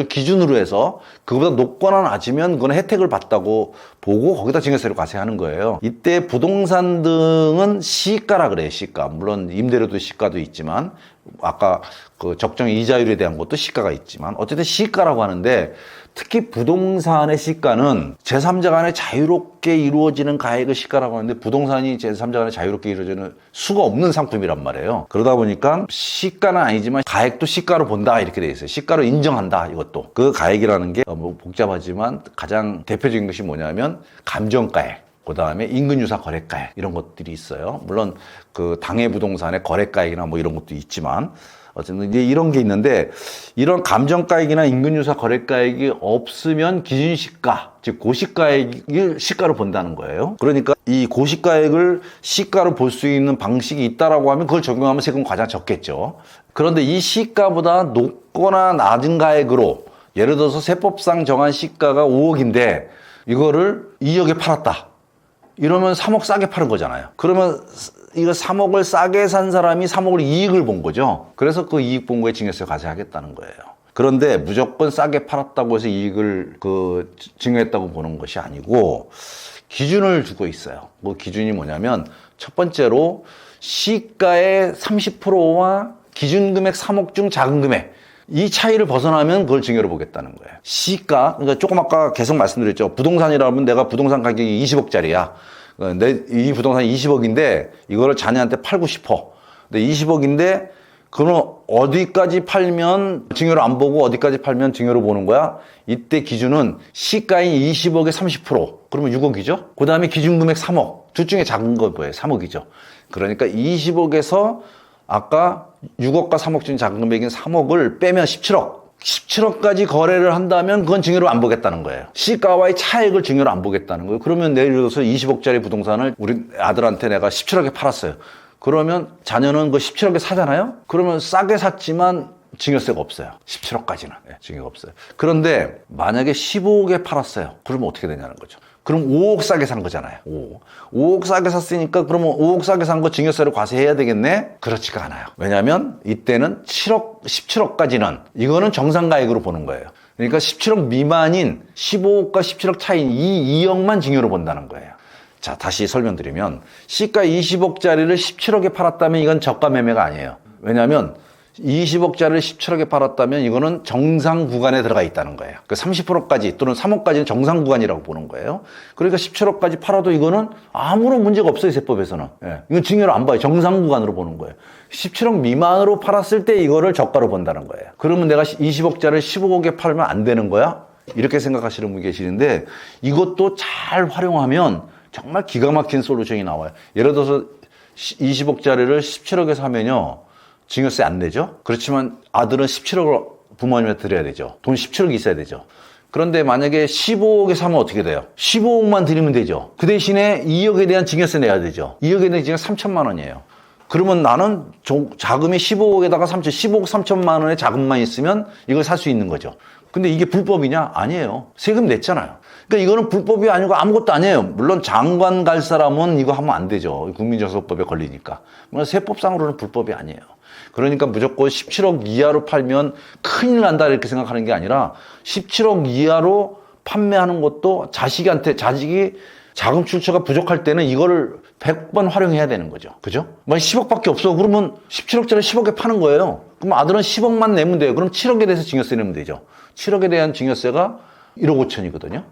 기준으로 해서 그보다 높거나 낮으면 그건 혜택을 받다고 보고 거기다 증여세를 과세하는 거예요. 이때 부동산 등은 시가라 그래요. 시가. 물론 임대료도 시가도 있지만 아까 그 적정 이자율에 대한 것도 시가가 있지만 어쨌든 시가라고 하는데 특히 부동산의 시가는 제3자 간에 자유롭게 이루어지는 가액을 시가라고 하는데 부동산이 제3자 간에 자유롭게 이루어지는 수가 없는 상품이란 말이에요. 그러다 보니까 시가는 아니지만 가액도 시가로 본다 이렇게 돼 있어요. 시가로 인정한다 이것도. 그 가액이라는 게 뭐 복잡하지만 가장 대표적인 것이 뭐냐면 감정가액. 그 다음에 인근유사 거래가액 이런 것들이 있어요. 물론 그 당해 부동산의 거래가액이나 뭐 이런 것도 있지만 어쨌든 이제 이런 게 있는데, 이런 감정가액이나 인근유사 거래가액이 없으면 기준시가, 즉 고시가액을 시가로 본다는 거예요. 그러니까 이 고시가액을 시가로 볼 수 있는 방식이 있다라고 하면 그걸 적용하면 세금 가장 적겠죠. 그런데 이 시가보다 높거나 낮은 가액으로, 예를 들어서 세법상 정한 시가가 5억인데 이거를 2억에 팔았다. 이러면 3억 싸게 파는 거잖아요. 그러면 이거 3억을 싸게 산 사람이 3억을 이익을 본 거죠. 그래서 그 이익 본 거에 증여세 과세하겠다는 거예요. 그런데 무조건 싸게 팔았다고 해서 이익을 증여했다고 보는 것이 아니고 기준을 두고 있어요. 그 기준이 뭐냐면 첫 번째로 시가의 30%와 기준금액 3억 중 작은 금액, 이 차이를 벗어나면 그걸 증여로 보겠다는 거예요. 시가, 그러니까 조금 아까 계속 말씀드렸죠. 부동산이라면 내가 부동산 가격이 20억짜리야. 이 부동산이 20억인데 이거를 자녀한테 팔고 싶어. 근데 20억인데 그럼 어디까지 팔면 증여로 안 보고 어디까지 팔면 증여로 보는 거야? 이때 기준은 시가인 20억의 30%. 그러면 6억이죠? 그 다음에 기준금액 3억. 둘 중에 작은 거 뭐예요? 3억이죠. 그러니까 20억에서 아까 6억과 3억 중 작은 금액인 3억을 빼면 17억. 17억까지 거래를 한다면 그건 증여로 안 보겠다는 거예요. 시가와의 차액을 증여로 안 보겠다는 거예요. 그러면 예를 들어서 20억짜리 부동산을 우리 아들한테 내가 17억에 팔았어요. 그러면 자녀는 그 17억에 사잖아요? 그러면 싸게 샀지만 증여세가 없어요. 17억까지는. 증여가 없어요. 그런데 만약에 15억에 팔았어요. 그러면 어떻게 되냐는 거죠. 그럼 5억 싸게 산 거잖아요. 5억 싸게 샀으니까 그러면 5억 싸게 산 거 증여세를 과세해야 되겠네? 그렇지가 않아요. 왜냐하면 이때는 17억까지는 이거는 정상가액으로 보는 거예요. 그러니까 17억 미만인 15억과 17억 차이인 이 2억만 증여로 본다는 거예요. 자, 다시 설명드리면 시가 20억짜리를 17억에 팔았다면 이건 저가 매매가 아니에요. 왜냐하면 20억짜리를 17억에 팔았다면 이거는 정상 구간에 들어가 있다는 거예요. 그 30%까지 또는 3억까지는 정상 구간이라고 보는 거예요. 그러니까 17억까지 팔아도 이거는 아무런 문제가 없어요, 세법에서는. 이건 증여를 안 봐요. 정상 구간으로 보는 거예요. 17억 미만으로 팔았을 때 이거를 저가로 본다는 거예요. 그러면 내가 20억짜리를 15억에 팔면 안 되는 거야? 이렇게 생각하시는 분이 계시는데 이것도 잘 활용하면 정말 기가 막힌 솔루션이 나와요. 예를 들어서 20억짜리를 17억에 사면요. 증여세 안 내죠? 그렇지만 아들은 17억을 부모님한테 드려야 되죠. 돈 17억이 있어야 되죠. 그런데 만약에 15억에 사면 어떻게 돼요? 15억만 드리면 되죠. 그 대신에 2억에 대한 증여세 내야 되죠. 2억에 대한 증여 3천만 원이에요. 그러면 나는 자금이 15억에다가 15억 3천만 원의 자금만 있으면 이걸 살 수 있는 거죠. 근데 이게 불법이냐? 아니에요. 세금 냈잖아요. 그러니까 이거는 불법이 아니고 아무것도 아니에요. 물론 장관 갈 사람은 이거 하면 안 되죠. 국민정서법에 걸리니까. 물론 세법상으로는 불법이 아니에요. 그러니까 무조건 17억 이하로 팔면 큰일 난다 이렇게 생각하는 게 아니라 17억 이하로 판매하는 것도 자식이 자금 출처가 부족할 때는 이거를 100번 활용해야 되는 거죠. 그죠? 만약 10억밖에 없어. 그러면 17억짜리 10억에 파는 거예요. 그럼 아들은 10억만 내면 돼요. 그럼 7억에 대해서 증여세 내면 되죠. 7억에 대한 증여세가 1억 5천이거든요.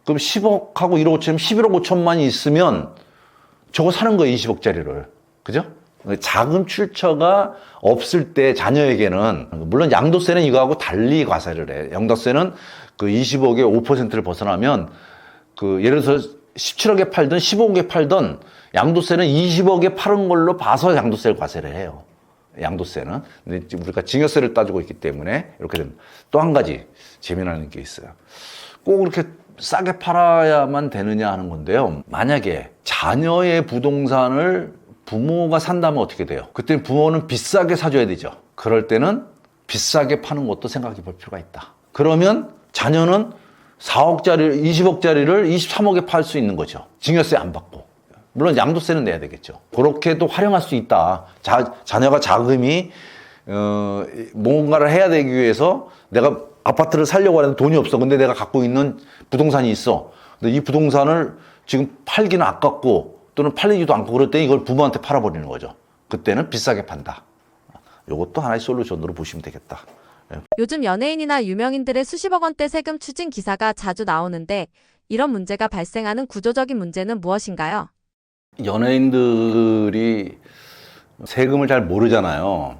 그럼 10억하고 1억 5천이면 11억 5천만이 있으면 저거 사는 거예요. 20억짜리를. 그죠? 자금 출처가 없을 때 자녀에게는, 물론 양도세는 이거하고 달리 과세를 해. 양도세는 그 20억의 5%를 벗어나면 예를 들어서 17억에 팔든 15억에 팔든 양도세는 20억에 파는 걸로 봐서 양도세를 과세를 해요. 양도세는. 근데 우리가 증여세를 따지고 있기 때문에 이렇게 됩니다. 또 한 가지 재미나는 게 있어요. 꼭 그렇게 싸게 팔아야만 되느냐 하는 건데요. 만약에 자녀의 부동산을 부모가 산다면 어떻게 돼요? 그때 부모는 비싸게 사줘야 되죠. 그럴 때는 비싸게 파는 것도 생각해 볼 필요가 있다. 그러면 자녀는 4억짜리, 20억짜리를 23억에 팔 수 있는 거죠. 증여세 안 받고. 물론 양도세는 내야 되겠죠. 그렇게도 활용할 수 있다. 자녀가 자금이 뭔가를 해야 되기 위해서 내가 아파트를 살려고 하는데 돈이 없어. 근데 내가 갖고 있는 부동산이 있어. 근데 이 부동산을 지금 팔기는 아깝고 또는 팔리지도 않고 그럴 때 이걸 부모한테 팔아버리는 거죠. 그때는 비싸게 판다. 이것도 하나의 솔루션으로 보시면 되겠다. 요즘 연예인이나 유명인들의 수십억 원대 세금 추징 기사가 자주 나오는데 이런 문제가 발생하는 구조적인 문제는 무엇인가요? 연예인들이 세금을 잘 모르잖아요.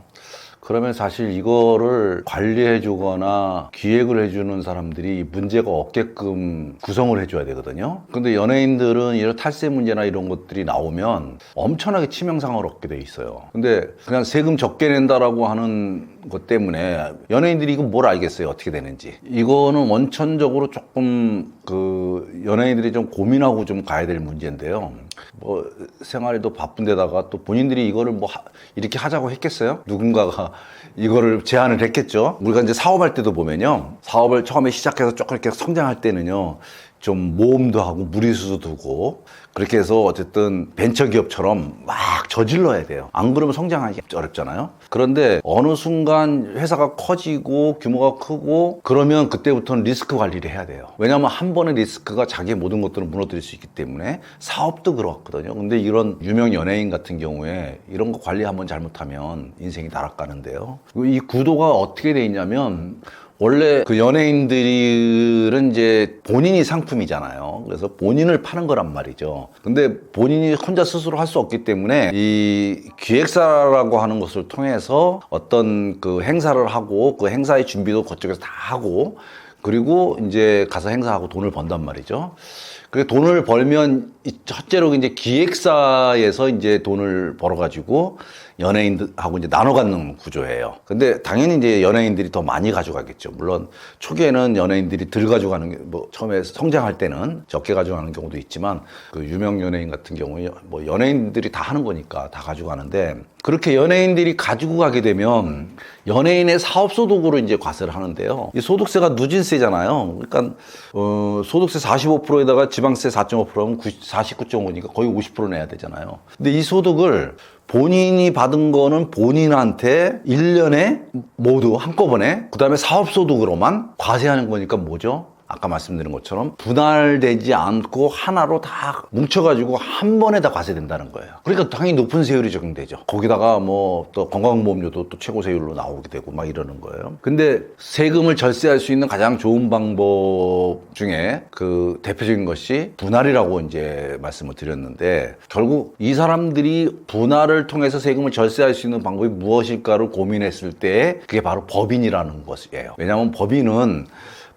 그러면 사실 이거를 관리해 주거나 기획을 해주는 사람들이 문제가 없게끔 구성을 해줘야 되거든요. 근데 연예인들은 이런 탈세 문제나 이런 것들이 나오면 엄청나게 치명상을 얻게 돼 있어요. 근데 그냥 세금 적게 낸다라고 하는 것 때문에 연예인들이 이거 뭘 알겠어요? 어떻게 되는지. 이거는 원천적으로 조금 그 연예인들이 좀 고민하고 좀 가야 될 문제인데요. 뭐 생활에도 바쁜데다가 또 본인들이 이거를 뭐 이렇게 하자고 했겠어요? 누군가가 이거를 제안을 했겠죠. 우리가 이제 사업할 때도 보면요, 사업을 처음에 시작해서 조금 이렇게 성장할 때는요, 좀 모험도 하고 무리수도 두고 그렇게 해서 어쨌든 벤처기업처럼 막 저질러야 돼요. 안 그러면 성장하기 어렵잖아요. 그런데 어느 순간 회사가 커지고 규모가 크고 그러면 그때부터는 리스크 관리를 해야 돼요. 왜냐하면 한 번의 리스크가 자기의 모든 것들을 무너뜨릴 수 있기 때문에. 사업도 그렇거든요. 근데 이런 유명 연예인 같은 경우에 이런 거 관리 한번 잘못하면 인생이 날아가는데요. 이 구도가 어떻게 돼 있냐면, 원래 그 연예인들은 이제 본인이 상품이잖아요. 그래서 본인을 파는 거란 말이죠. 근데 본인이 혼자 스스로 할 수 없기 때문에 이 기획사라고 하는 것을 통해서 어떤 그 행사를 하고 그 행사의 준비도 그쪽에서 다 하고 그리고 이제 가서 행사하고 돈을 번단 말이죠. 그 돈을 벌면 첫째로 이제 기획사에서 이제 돈을 벌어가지고 연예인들하고 이제 나눠 갖는 구조예요. 근데 당연히 이제 연예인들이 더 많이 가져가겠죠. 물론 초기에는 연예인들이 덜 가져가는 게, 뭐 처음에 성장할 때는 적게 가져가는 경우도 있지만 그 유명 연예인 같은 경우에 뭐 연예인들이 다 하는 거니까 다 가져가는데, 그렇게 연예인들이 가지고 가게 되면 연예인의 사업 소득으로 이제 과세를 하는데요. 이 소득세가 누진세잖아요. 그러니까 소득세 45%에다가 지방세 4.5%면 49.5니까 거의 50% 내야 되잖아요. 근데 이 소득을 본인이 받은 거는 본인한테 1년에 모두 한꺼번에, 그 다음에 사업소득으로만 과세하는 거니까 뭐죠? 아까 말씀드린 것처럼 분할되지 않고 하나로 다 뭉쳐가지고 한 번에 다 과세된다는 거예요. 그러니까 당연히 높은 세율이 적용되죠. 거기다가 뭐 또 건강보험료도 또 최고 세율로 나오게 되고 막 이러는 거예요. 근데 세금을 절세할 수 있는 가장 좋은 방법 중에 그 대표적인 것이 분할이라고 이제 말씀을 드렸는데, 결국 이 사람들이 분할을 통해서 세금을 절세할 수 있는 방법이 무엇일까를 고민했을 때 그게 바로 법인이라는 것이에요. 왜냐하면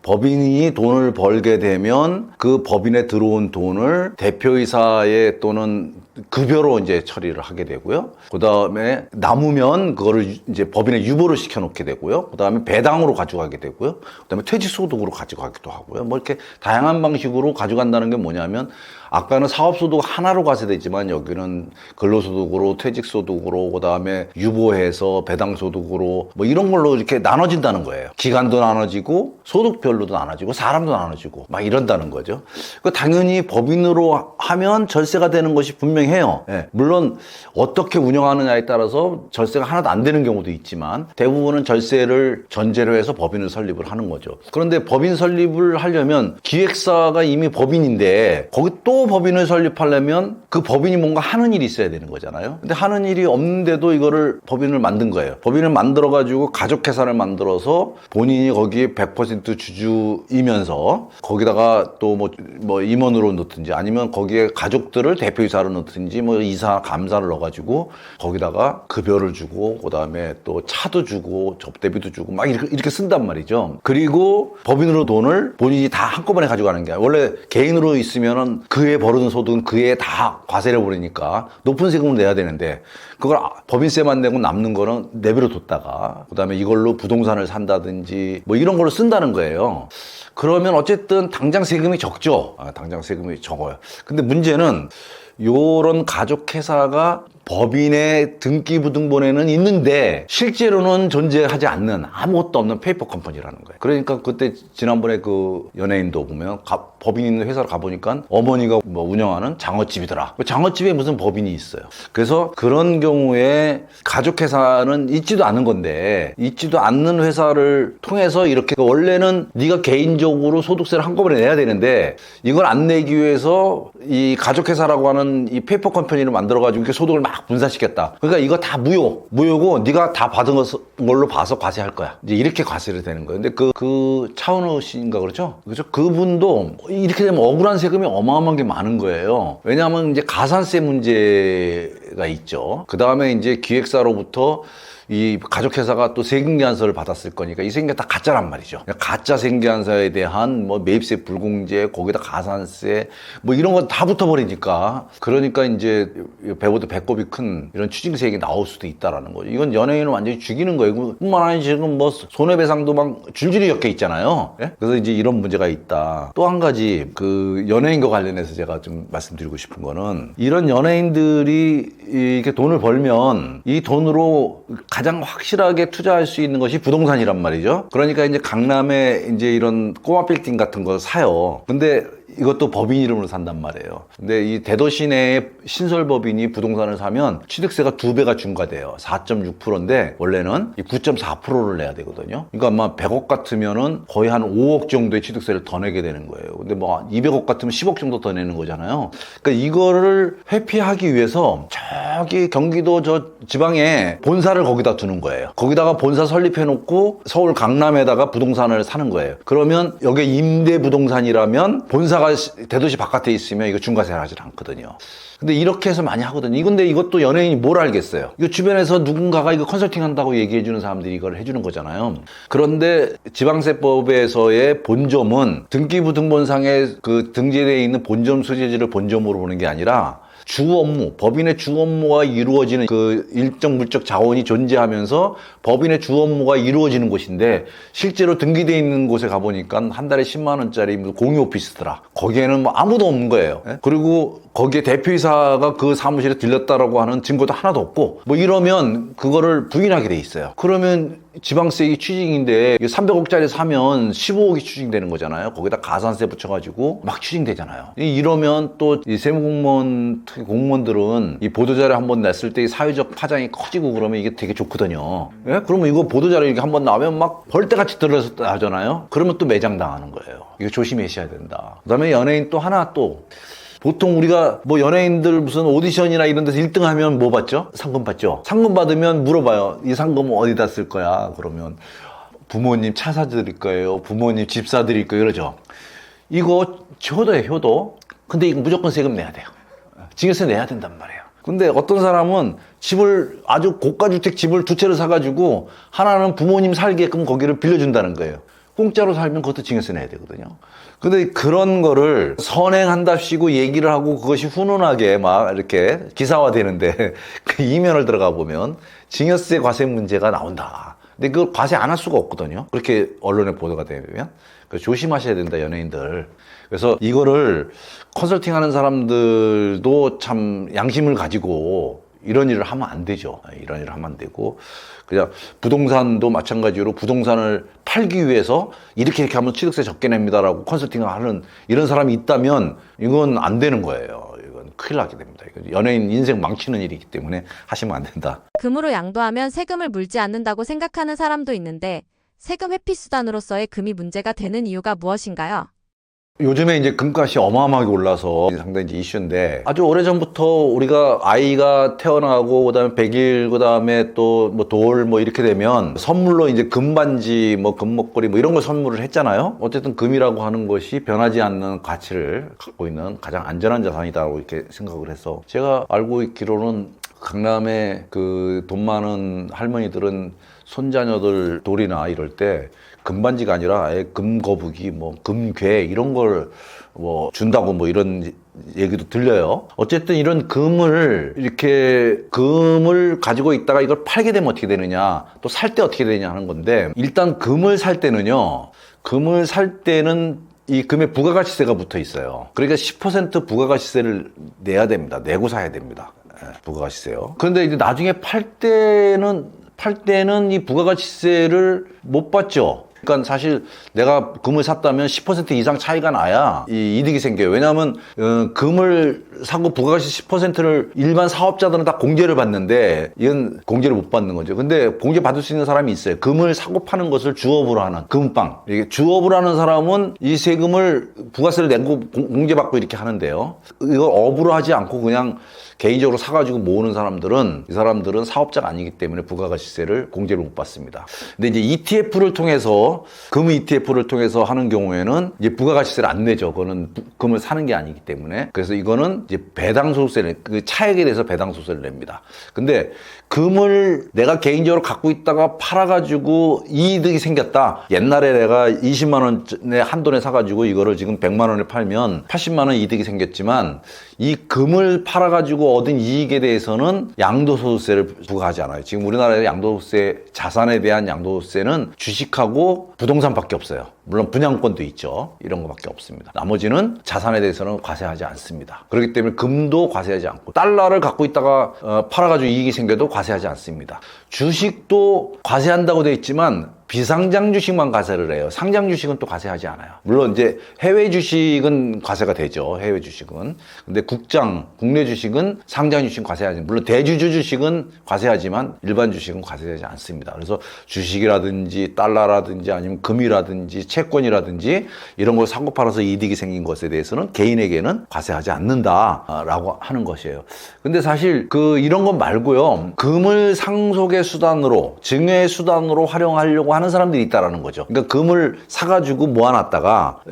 법인이 돈을 벌게 되면 그 법인에 들어온 돈을 대표이사에 또는 급여로 이제 처리를 하게 되고요. 그 다음에 남으면 그거를 이제 법인에 유보를 시켜놓게 되고요. 그 다음에 배당으로 가져가게 되고요. 그 다음에 퇴직소득으로 가져가기도 하고요. 뭐 이렇게 다양한 방식으로 가져간다는 게 뭐냐면, 아까는 사업소득 하나로 과세되지만 여기는 근로소득으로, 퇴직소득으로, 그 다음에 유보해서 배당소득으로 뭐 이런 걸로 이렇게 나눠진다는 거예요. 기간도 나눠지고 소득별로도 나눠지고 사람도 나눠지고 막 이런다는 거죠. 당연히 법인으로 하면 절세가 되는 것이 분명해요. 예. 물론 어떻게 운영하느냐에 따라서 절세가 하나도 안 되는 경우도 있지만 대부분은 절세를 전제로 해서 법인을 설립을 하는 거죠. 그런데 법인 설립을 하려면 기획사가 이미 법인인데 거기 또 법인을 설립하려면 그 법인이 뭔가 하는 일이 있어야 되는 거잖아요. 근데 하는 일이 없는데도 이거를 법인을 만든 거예요. 법인을 만들어 가지고 가족회사를 만들어서 본인이 거기에 100% 주주이면서 거기다가 또 뭐 임원으로 넣든지 아니면 거기에 가족들을 대표이사로 넣든지 뭐 이사 감사를 넣어가지고 거기다가 급여를 주고 그다음에 또 차도 주고 접대비도 주고 막 이렇게 쓴단 말이죠. 그리고 법인으로 돈을 본인이 다 한꺼번에 가져가는 게 아니라, 원래 개인으로 있으면은 그해 벌어든 소득은 그해 다 과세를 버리니까 높은 세금을 내야 되는데 그걸 법인세만 내고 남는 거는 내버려 뒀다가 그다음에 이걸로 부동산을 산다든지 뭐 이런 걸로 쓴다는 거예요. 그러면 어쨌든 당장 세금이 적죠. 당장 세금이 적어요. 근데 문제는 요런 가족회사가 법인의 등기부등본에는 있는데 실제로는 존재하지 않는 아무것도 없는 페이퍼 컴퍼니라는 거예요. 그러니까 그때 지난번에 그 연예인도 보면 법인 있는 회사를 가보니까 어머니가 뭐 운영하는 장어집이더라. 그 장어집에 무슨 법인이 있어요. 그래서 그런 경우에 가족회사는 있지도 않은 건데, 있지도 않는 회사를 통해서 이렇게 원래는 네가 개인적으로 소득세를 한꺼번에 내야 되는데 이걸 안 내기 위해서 이 가족회사라고 하는 이 페이퍼 컴퍼니를 만들어가지고 이렇게 소득을 막 분산시켰다. 그러니까 이거 다 무효고 네가 다 받은 걸로 봐서 과세할 거야. 이제 이렇게 과세를 되는 거예요. 근데 그 차은우 씨인가 그렇죠? 그분도 이렇게 되면 억울한 세금이 어마어마하게 많은 거예요. 왜냐하면 이제 가산세 문제 세금계가 있죠. 그 다음에 이제 기획사로부터 이 가족회사가 또 세금계산서를 받았을 거니까 이 세금계 다 가짜란 말이죠. 가짜 세금계산서에 대한 뭐 매입세 불공제, 거기다 가산세, 뭐 이런 건 다 붙어버리니까 그러니까 이제 배보다 배꼽이 큰 이런 추징세액이 나올 수도 있다라는 거죠. 이건 연예인을 완전히 죽이는 거예요. 뿐만 아니라 지금 뭐 손해배상도 막 줄줄이 엮여 있잖아요. 예? 그래서 이제 이런 문제가 있다. 또 한 가지 그 연예인과 관련해서 제가 좀 말씀드리고 싶은 거는 이런 연예인들이 이렇게 돈을 벌면 이 돈으로 가장 확실하게 투자할 수 있는 것이 부동산이란 말이죠. 그러니까 이제 강남에 이제 이런 꼬마 빌딩 같은 거 사요. 근데 이것도 법인 이름으로 산단 말이에요. 근데 이 대도시 내에 신설법인이 부동산을 사면 취득세가 2배가 중과돼요. 4.6%인데 원래는 9.4%를 내야 되거든요. 그러니까 아마 100억 같으면은 거의 한 5억 정도의 취득세를 더 내게 되는 거예요. 근데 뭐 200억 같으면 10억 정도 더 내는 거잖아요. 그러니까 이거를 회피하기 위해서 저기 경기도 저 지방에 본사를 거기다 두는 거예요. 거기다가 본사 설립해 놓고 서울 강남에다가 부동산을 사는 거예요. 그러면 여기 임대 부동산이라면 본사가 대도시 바깥에 있으면 이거 중과세를 하질 않거든요. 근데 이렇게 해서 많이 하거든요. 근데 이것도 연예인이 뭘 알겠어요. 이거 주변에서 누군가가 이거 컨설팅 한다고 얘기해 주는 사람들이 이걸 해주는 거잖아요. 그런데 지방세법에서의 본점은 등기부등본상에 그 등재되어 있는 본점 소재지를 본점으로 보는 게 아니라 주 업무, 법인의 주 업무가 이루어지는 그 일정 물적 자원이 존재하면서 법인의 주 업무가 이루어지는 곳인데 실제로 등기되어 있는 곳에 가보니까 한 달에 10만 원짜리 공유 오피스더라. 거기에는 뭐 아무도 없는 거예요. 그리고 거기에 대표이사가 그 사무실에 들렸다라고 하는 증거도 하나도 없고 뭐 이러면 그거를 부인하게 돼 있어요. 그러면 지방세액이 취징인데 300억짜리 사면 15억이 취징되는 거잖아요. 거기다 가산세 붙여가지고 막 취징되잖아요. 이러면 또 이 세무공무원 특히 공무원들은 이 보도자료 한번 냈을 때 사회적 파장이 커지고 그러면 이게 되게 좋거든요. 예? 그러면 이거 보도자료 이렇게 한번 나오면 막 벌떼같이 들어서 하잖아요. 그러면 또 매장당하는 거예요. 이거 조심하셔야 된다. 그다음에 연예인 또 하나 또 보통 우리가 뭐 연예인들 무슨 오디션이나 이런 데서 1등 하면 뭐 받죠? 상금 받죠? 상금 받으면 물어봐요. 이 상금은 어디다 쓸 거야? 그러면 부모님 차 사드릴 거예요. 부모님 집 사드릴 거예요. 이러죠. 이거 효도예요, 효도. 근데 이거 무조건 세금 내야 돼요. 징여세 내야 된단 말이에요. 근데 어떤 사람은 집을 아주 고가주택 집을 2채를 사가지고 하나는 부모님 살게끔 거기를 빌려준다는 거예요. 공짜로 살면 그것도 징여세 내야 되거든요. 근데 그런 거를 선행한답시고 얘기를 하고 그것이 훈훈하게 막 이렇게 기사화되는데 그 이면을 들어가 보면 징여세 과세 문제가 나온다. 근데 그걸 과세 안 할 수가 없거든요. 그렇게 언론에 보도가 되면. 그래서 조심하셔야 된다, 연예인들. 그래서 이거를 컨설팅 하는 사람들도 참 양심을 가지고 이런 일을 하면 안 되죠. 이런 일을 하면 안 되고 그냥 부동산도 마찬가지로 부동산을 팔기 위해서 이렇게 하면 취득세 적게 냅니다라고 컨설팅을 하는 이런 사람이 있다면 이건 안 되는 거예요. 이건 큰일 나게 됩니다. 연예인 인생 망치는 일이기 때문에 하시면 안 된다. 금으로 양도하면 세금을 물지 않는다고 생각하는 사람도 있는데 세금 회피 수단으로서의 금이 문제가 되는 이유가 무엇인가요? 요즘에 이제 금값이 어마어마하게 올라서 상당히 이제 이슈인데 아주 오래전부터 우리가 아이가 태어나고 그다음에 100일 그다음에 또 뭐 돌 뭐 이렇게 되면 선물로 이제 금반지 뭐 금목걸이 뭐 이런 걸 선물을 했잖아요. 어쨌든 금이라고 하는 것이 변하지 않는 가치를 갖고 있는 가장 안전한 자산이다라고 이렇게 생각을 해서 제가 알고 있기로는 강남에 그 돈 많은 할머니들은 손자녀들 돌이나 이럴 때 금반지가 아니라 아예 금거북이, 뭐 금괴 이런 걸 뭐 준다고 뭐 이런 얘기도 들려요. 어쨌든 이런 금을 이렇게 금을 가지고 있다가 이걸 팔게 되면 어떻게 되느냐, 또 살 때 어떻게 되느냐 하는 건데 일단 금을 살 때는요. 금을 살 때는 이 금에 부가가치세가 붙어 있어요. 그러니까 10% 부가가치세를 내야 됩니다. 내고 사야 됩니다. 부가가치세요. 그런데 이제 나중에 팔 때는 이 부가가치세를 못 받죠. 그러니까 사실 내가 금을 샀다면 10% 이상 차이가 나야 이 이득이 생겨요. 왜냐하면 금을 사고 부가가치 10%를 일반 사업자들은 다 공제를 받는데 이건 공제를 못 받는 거죠. 근데 공제 받을 수 있는 사람이 있어요. 금을 사고 파는 것을 주업으로 하는 금빵. 이게 주업으로 하는 사람은 이 세금을 부가세를 내고 공제받고 이렇게 하는데요. 이걸 업으로 하지 않고 그냥 개인적으로 사가지고 모으는 사람들은 이 사람들은 사업자가 아니기 때문에 부가가치세를 공제를 못 받습니다. 근데 이제 ETF를 통해서 금 ETF를 통해서 하는 경우에는 이제 부가가치세를 안 내죠. 그거는 금을 사는 게 아니기 때문에. 그래서 이거는 이제 배당소득세를 그 차액에 대해서 배당소득세를 냅니다. 근데 금을 내가 개인적으로 갖고 있다가 팔아가지고 이득이 생겼다. 옛날에 내가 20만 원에 한돈에 사가지고 이거를 지금 100만 원에 팔면 80만 원 이득이 생겼지만 이 금을 팔아가지고 얻은 이익에 대해서는 양도소득세를 부과하지 않아요. 지금 우리나라의 양도소득세, 자산에 대한 양도소득세는 주식하고 부동산밖에 없어요. 물론 분양권도 있죠. 이런 거밖에 없습니다. 나머지는 자산에 대해서는 과세하지 않습니다. 그렇기 때문에 금도 과세하지 않고 달러를 갖고 있다가 팔아가지고 이익이 생겨도 과세하지 않습니다. 주식도 과세한다고 되어 있지만 비상장 주식만 과세를 해요. 상장 주식은 또 과세하지 않아요. 물론 이제 해외 주식은 과세가 되죠. 해외 주식은. 근데 국내 주식은 상장 주식은 과세하지. 물론 대주주 주식은 과세하지만 일반 주식은 과세하지 않습니다. 그래서 주식이라든지 달러라든지 아니면 금이라든지 채권이라든지 이런 걸 사고 팔아서 이득이 생긴 것에 대해서는 개인에게는 과세하지 않는다라고 하는 것이에요. 근데 사실 이런 것 말고요. 금을 상속의 수단으로, 증여의 수단으로 활용하려고 하는 사람들이 있다라는 거죠. 그러니까 금을 사가지고 모아놨다가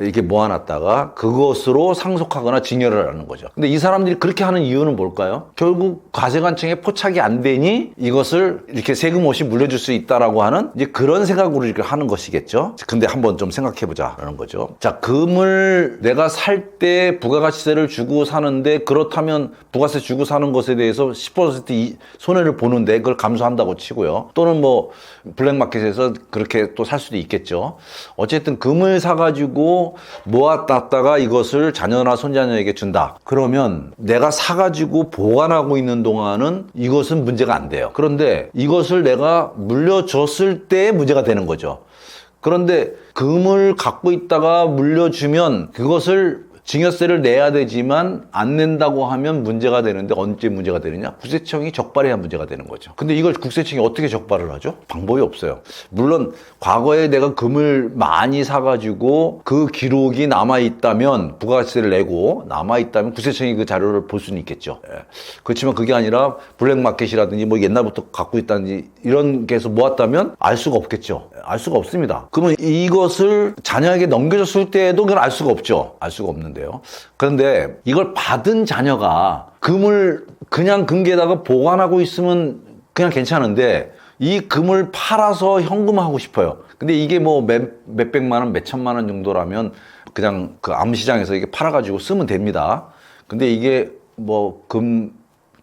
그것으로 상속하거나 증여를 하는 거죠. 근데 이 사람들이 그렇게 하는 이유는 뭘까요? 결국 과세관청에 포착이 안 되니 이것을 이렇게 세금 없이 물려줄 수 있다라고 하는 이제 그런 생각으로 이렇게 하는 것이겠죠. 근데 한번 좀 생각해보자라는 거죠. 자, 금을 내가 살 때 부가가치세를 주고 사는데 그렇다면 부가세 주고 사는 것에 대해서 10% 손해를 보는데 그걸 감수한다고 치고요. 또는 뭐 블랙마켓에서 그렇게 또 살 수도 있겠죠. 어쨌든 금을 사가지고 모아놨다가 이것을 자녀나 손자녀에게 준다. 그러면 내가 사가지고 보관하고 있는 동안은 이것은 문제가 안 돼요. 그런데 이것을 내가 물려줬을 때 문제가 되는 거죠. 그런데 금을 갖고 있다가 물려주면 그것을 증여세를 내야 되지만 안 낸다고 하면 문제가 되는데 언제 문제가 되느냐? 국세청이 적발해야 문제가 되는 거죠. 근데 이걸 국세청이 어떻게 적발을 하죠? 방법이 없어요. 물론 과거에 내가 금을 많이 사가지고 그 기록이 남아있다면 부가가치세를 내고 남아있다면 국세청이 그 자료를 볼 수는 있겠죠. 예. 그렇지만 그게 아니라 블랙마켓이라든지 뭐 옛날부터 갖고 있다든지 이런 게 해서 모았다면 알 수가 없겠죠. 알 수가 없습니다. 그러면 이것을 자녀에게 넘겨줬을 때에도 그걸 알 수가 없죠. 알 수가 없는데요. 그런데 이걸 받은 자녀가 금을 그냥 금괴에다가 보관하고 있으면 그냥 괜찮은데 이 금을 팔아서 현금화하고 싶어요. 근데 이게 뭐 몇백만 원, 몇천만 원 정도라면 그냥 그 암시장에서 이게 팔아가지고 쓰면 됩니다. 근데 이게 뭐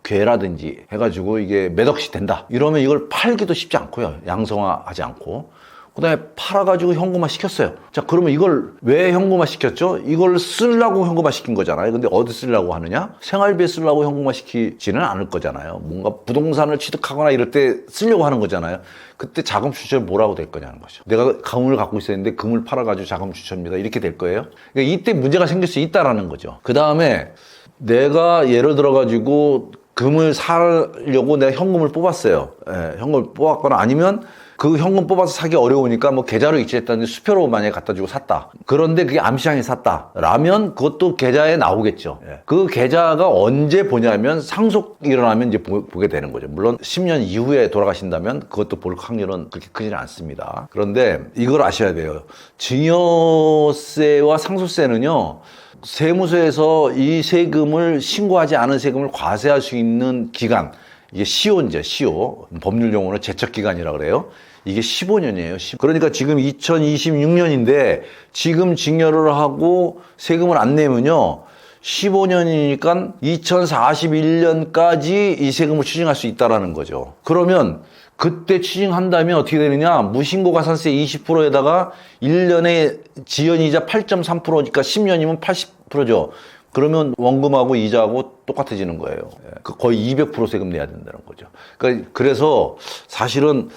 괴라든지 해가지고 이게 몇 억씩 된다. 이러면 이걸 팔기도 쉽지 않고요. 양성화하지 않고. 그 다음에 팔아가지고 현금화 시켰어요. 자, 그러면 이걸 왜 현금화 시켰죠? 이걸 쓰려고 현금화 시킨 거잖아요. 근데 어디 쓰려고 하느냐? 생활비에 쓰려고 현금화 시키지는 않을 거잖아요. 뭔가 부동산을 취득하거나 이럴 때 쓰려고 하는 거잖아요. 그때 자금 추천이 뭐라고 될 거냐는 거죠. 내가 금을 갖고 있었는데 금을 팔아가지고 자금 추천입니다. 이렇게 될 거예요. 그러니까 이때 문제가 생길 수 있다라는 거죠. 그 다음에 내가 예를 들어가지고 금을 사려고 내가 현금을 뽑았어요. 예, 현금을 뽑았거나 아니면 그 현금 뽑아서 사기 어려우니까 뭐 계좌로 이체했다든지 수표로 만약에 갖다 주고 샀다. 그런데 그게 암시장에 샀다. 라면 그것도 계좌에 나오겠죠. 예. 그 계좌가 언제 보냐면 상속 일어나면 이제 보게 되는 거죠. 물론 10년 이후에 돌아가신다면 그것도 볼 확률은 그렇게 크지는 않습니다. 그런데 이걸 아셔야 돼요. 증여세와 상속세는요. 세무서에서 이 세금을 신고하지 않은 세금을 과세할 수 있는 기간, 이게 시효인데 시효, 법률 용어는 제척기간이라고 그래요. 이게 15년이에요. 그러니까 지금 2026년인데 지금 증여를 하고 세금을 안 내면요. 15년이니까 2041년까지 이 세금을 추징할 수 있다라는 거죠. 그러면 그때 추징한다면 어떻게 되느냐? 무신고가산세 20%에다가 1년에 지연이자 8.3%니까 10년이면 80%죠. 그러면 원금하고 이자하고 똑같아지는 거예요. 거의 200% 세금 내야 된다는 거죠. 그래서 사실은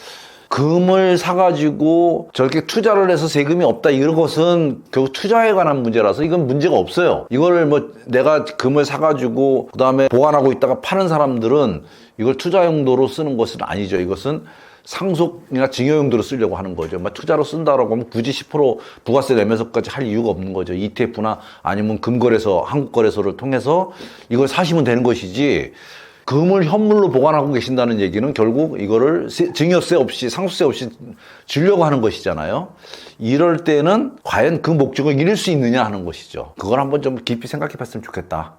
금을 사가지고 저렇게 투자를 해서 세금이 없다 이런 것은 결국 투자에 관한 문제라서 이건 문제가 없어요. 이걸 뭐 내가 금을 사가지고 그 다음에 보관하고 있다가 파는 사람들은 이걸 투자 용도로 쓰는 것은 아니죠. 이것은 상속이나 증여 용도로 쓰려고 하는 거죠. 막 투자로 쓴다라고 하면 굳이 10% 부가세 내면서까지 할 이유가 없는 거죠. ETF나 아니면 금거래소, 한국거래소를 통해서 이걸 사시면 되는 것이지, 금을 현물로 보관하고 계신다는 얘기는 결국 이거를 증여세 없이, 상속세 없이 주려고 하는 것이잖아요. 이럴 때는 과연 그 목적을 이룰 수 있느냐 하는 것이죠. 그걸 한번 좀 깊이 생각해 봤으면 좋겠다.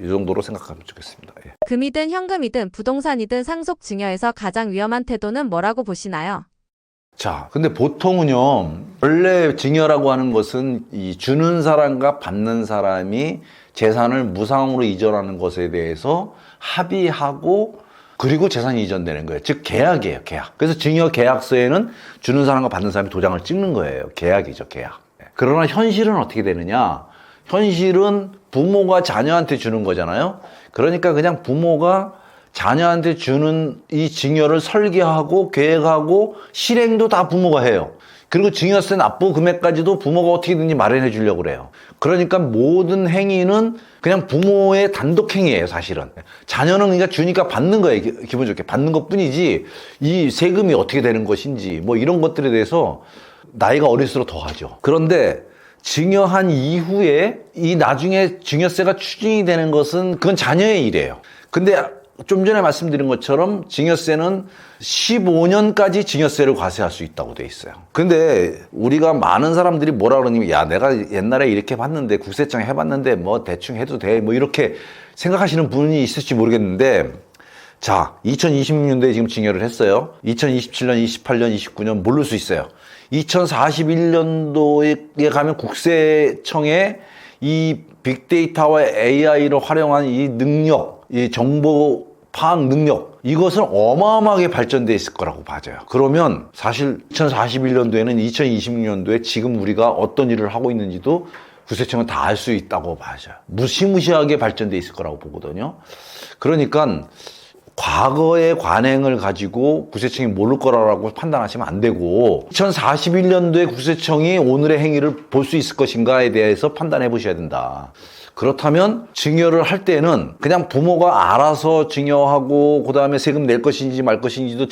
이 정도로 생각하면 좋겠습니다. 예. 금이든 현금이든 부동산이든 상속 증여에서 가장 위험한 태도는 뭐라고 보시나요? 자, 근데 보통은요, 원래 증여라고 하는 것은 이 주는 사람과 받는 사람이 재산을 무상으로 이전하는 것에 대해서 합의하고 그리고 재산이 이전되는 거예요. 즉 계약이에요, 계약. 그래서 증여 계약서에는 주는 사람과 받는 사람이 도장을 찍는 거예요. 계약이죠, 계약. 그러나 현실은 어떻게 되느냐? 현실은 부모가 자녀한테 주는 거잖아요. 그러니까 그냥 부모가 자녀한테 주는 이 증여를 설계하고 계획하고 실행도 다 부모가 해요. 그리고 증여세 납부 금액까지도 부모가 어떻게든지 마련해 주려고 그래요. 그러니까 모든 행위는 그냥 부모의 단독 행위예요, 사실은. 자녀는 그러니까 주니까 받는 거예요, 기분 좋게. 받는 것 뿐이지, 이 세금이 어떻게 되는 것인지, 뭐 이런 것들에 대해서 나이가 어릴수록 더 하죠. 그런데 증여한 이후에 이 나중에 증여세가 추징이 되는 것은 그건 자녀의 일이에요. 근데 좀 전에 말씀드린 것처럼 증여세는 15년까지 증여세를 과세할 수 있다고 돼 있어요. 근데 우리가 많은 사람들이 뭐라 그러냐면, 야, 내가 옛날에 이렇게 봤는데, 국세청 해봤는데 뭐 대충 해도 돼, 뭐 이렇게 생각하시는 분이 있을지 모르겠는데, 자, 2026년도에 지금 증여를 했어요. 2027년, 28년, 29년 모를 수 있어요. 2041년도에 가면 국세청에 이 빅데이터와 AI를 활용한 이 능력, 이 정보 파악 능력, 이것은 어마어마하게 발전돼 있을 거라고 봐져요. 그러면 사실 2041년도에는 2026년도에 지금 우리가 어떤 일을 하고 있는지도 국세청은 다 알 수 있다고 봐져요. 무시무시하게 발전돼 있을 거라고 보거든요. 그러니까 과거의 관행을 가지고 국세청이 모를 거라고 판단하시면 안 되고, 2041년도에 국세청이 오늘의 행위를 볼 수 있을 것인가에 대해서 판단해 보셔야 된다. 그렇다면 증여를 할 때는 그냥 부모가 알아서 증여하고, 그 다음에 세금 낼 것인지 말 것인지도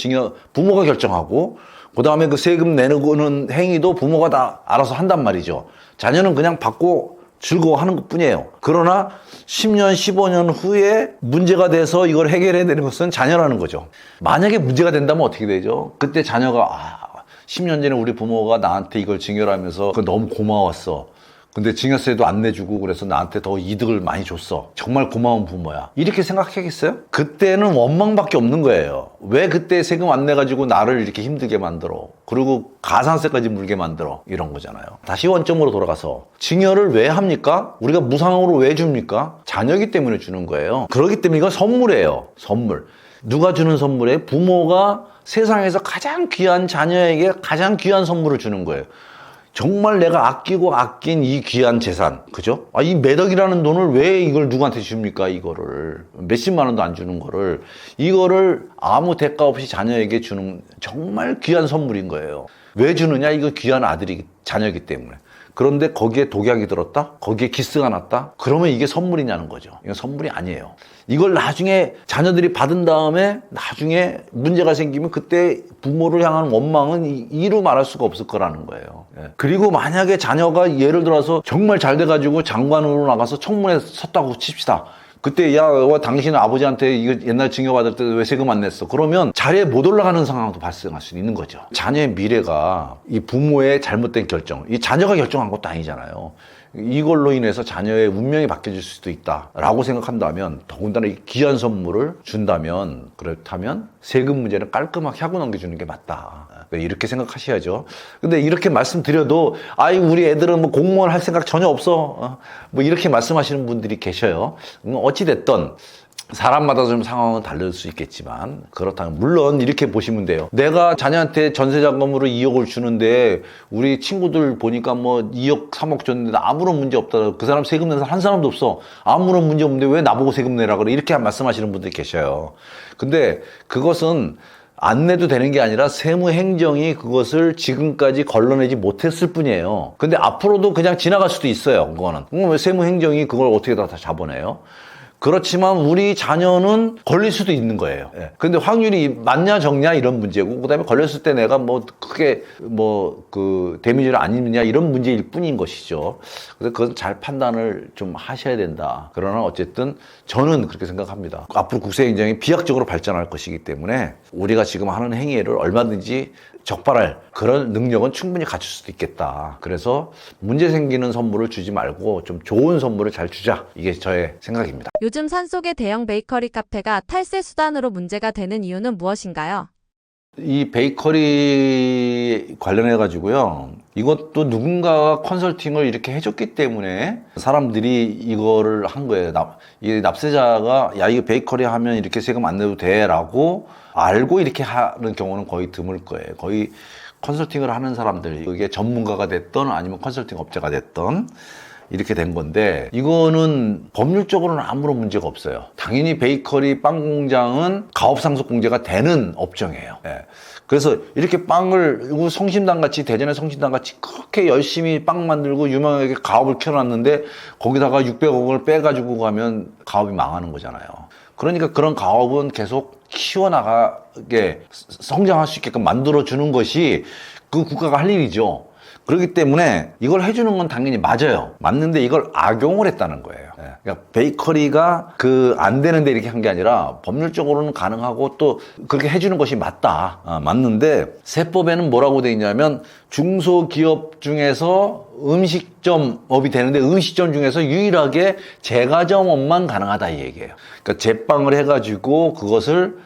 부모가 결정하고, 그 다음에 그 세금 내는 행위도 부모가 다 알아서 한단 말이죠. 자녀는 그냥 받고 즐거워하는 것 뿐이에요. 그러나 10년, 15년 후에 문제가 돼서 이걸 해결해야 되는 것은 자녀라는 거죠. 만약에 문제가 된다면 어떻게 되죠? 그때 자녀가 10년 전에 우리 부모가 나한테 이걸 증여를 하면서 너무 고마웠어. 근데 증여세도 안 내주고 그래서 나한테 더 이득을 많이 줬어. 정말 고마운 부모야. 이렇게 생각하겠어요? 그때는 원망밖에 없는 거예요. 왜 그때 세금 안 내가지고 나를 이렇게 힘들게 만들어? 그리고 가산세까지 물게 만들어? 이런 거잖아요. 다시 원점으로 돌아가서 증여를 왜 합니까? 우리가 무상으로 왜 줍니까? 자녀이기 때문에 주는 거예요. 그렇기 때문에 이건 선물이에요. 선물. 누가 주는 선물에 부모가 세상에서 가장 귀한 자녀에게 가장 귀한 선물을 주는 거예요. 정말 내가 아끼고 아낀 이 귀한 재산, 그죠? 이 몇억이라는 돈을 왜 이걸 누구한테 줍니까? 이거를 몇십만 원도 안 주는 거를, 이거를 아무 대가 없이 자녀에게 주는 정말 귀한 선물인 거예요. 왜 주느냐? 이거 귀한 자녀이기 때문에. 그런데 거기에 독약이 들었다? 거기에 기스가 났다? 그러면 이게 선물이냐는 거죠. 이건 선물이 아니에요. 이걸 나중에 자녀들이 받은 다음에 나중에 문제가 생기면 그때 부모를 향한 원망은 이루 말할 수가 없을 거라는 거예요. 그리고 만약에 자녀가 예를 들어서 정말 잘 돼가지고 장관으로 나가서 청문회 섰다고 칩시다. 그때 당신은 아버지한테 이거 옛날 증여받을 때 왜 세금 안 냈어? 그러면 자리에 못 올라가는 상황도 발생할 수 있는 거죠. 자녀의 미래가 이 부모의 잘못된 결정, 이 자녀가 결정한 것도 아니잖아요. 이걸로 인해서 자녀의 운명이 바뀌어질 수도 있다라고 생각한다면, 더군다나 이 귀한 선물을 준다면, 그렇다면 세금 문제는 깔끔하게 하고 넘겨주는 게 맞다. 이렇게 생각하셔야죠. 근데 이렇게 말씀드려도 우리 애들은 뭐 공무원 할 생각 전혀 없어, 뭐 이렇게 말씀하시는 분들이 계셔요. 어찌됐든 사람마다 좀 상황은 다를 수 있겠지만, 그렇다면 물론 이렇게 보시면 돼요. 내가 자녀한테 전세자금으로 2억을 주는데 우리 친구들 보니까 뭐 2억 3억 줬는데 아무런 문제 없다, 그 사람 세금 내는 사람 한 사람도 없어, 아무런 문제 없는데 왜 나보고 세금 내라 그래, 이렇게 말씀하시는 분들이 계셔요. 근데 그것은 안 내도 되는 게 아니라 세무행정이 그것을 지금까지 걸러내지 못했을 뿐이에요. 근데 앞으로도 그냥 지나갈 수도 있어요. 그거는. 그럼 왜 세무행정이 그걸 어떻게 다 잡아내요? 그렇지만 우리 자녀는 걸릴 수도 있는 거예요. 예. 근데 확률이 맞냐 적냐 이런 문제고, 그다음에 걸렸을 때 내가 뭐 크게 데미지를 안 입느냐 이런 문제일 뿐인 것이죠. 그래서 그건 잘 판단을 좀 하셔야 된다. 그러나 어쨌든 저는 그렇게 생각합니다. 앞으로 국세행정이 비약적으로 발전할 것이기 때문에 우리가 지금 하는 행위를 얼마든지 적발할 그런 능력은 충분히 갖출 수도 있겠다. 그래서 문제 생기는 선물을 주지 말고 좀 좋은 선물을 잘 주자. 이게 저의 생각입니다. 요즘 산속의 대형 베이커리 카페가 탈세 수단으로 문제가 되는 이유는 무엇인가요? 이 베이커리 관련해 가지고요. 이것도 누군가가 컨설팅을 이렇게 해줬기 때문에 사람들이 이거를 한 거예요. 이 납세자가 야, 이거 베이커리 하면 이렇게 세금 안 내도 돼라고 알고 이렇게 하는 경우는 거의 드물 거예요. 거의 컨설팅을 하는 사람들, 이게 전문가가 됐던 아니면 컨설팅 업체가 됐던 이렇게 된 건데, 이거는 법률적으로는 아무런 문제가 없어요. 당연히 베이커리 빵 공장은 가업상속공제가 되는 업종이에요. 예. 그래서 이렇게 빵을 성심당 같이, 대전의 성심당 같이 그렇게 열심히 빵 만들고 유명하게 가업을 켜놨는데 거기다가 600억을 빼가지고 가면 가업이 망하는 거잖아요. 그러니까 그런 가업은 계속 키워나가게 성장할 수 있게끔 만들어주는 것이 그 국가가 할 일이죠. 그렇기 때문에 이걸 해주는 건 당연히 맞아요. 맞는데 이걸 악용을 했다는 거예요. 그러니까 베이커리가 안 되는데 이렇게 한 게 아니라 법률적으로는 가능하고 또 그렇게 해주는 것이 맞다. 맞는데 세법에는 뭐라고 돼 있냐면 중소기업 중에서 음식점업이 되는데 음식점 중에서 유일하게 제과점업만 가능하다 이 얘기예요. 그러니까 제빵을 해가지고 그것을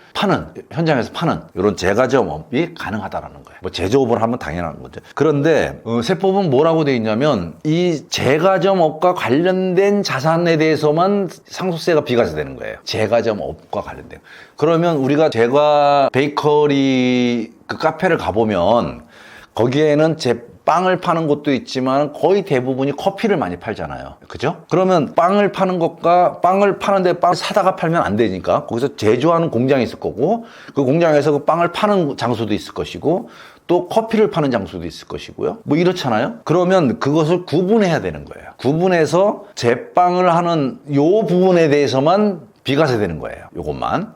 현장에서 파는 이런 제과점업이 가능하다라는 거예요. 뭐 제조업을 하면 당연한 거죠. 그런데 세법은 뭐라고 돼 있냐면 이 제과점업과 관련된 자산에 대해서만 상속세가 비과세되는 거예요. 제과점업과 관련된. 그러면 우리가 제과 베이커리 그 카페를 가보면 거기에는 빵을 파는 곳도 있지만 거의 대부분이 커피를 많이 팔잖아요. 그죠? 그러면 빵을 파는 것과 빵을 파는데 빵 사다가 팔면 안 되니까 거기서 제조하는 공장이 있을 거고, 그 공장에서 그 빵을 파는 장소도 있을 것이고, 또 커피를 파는 장소도 있을 것이고요. 뭐 이렇잖아요. 그러면 그것을 구분해야 되는 거예요. 구분해서 제빵을 하는 요 부분에 대해서만 비과세되는 거예요. 요것만.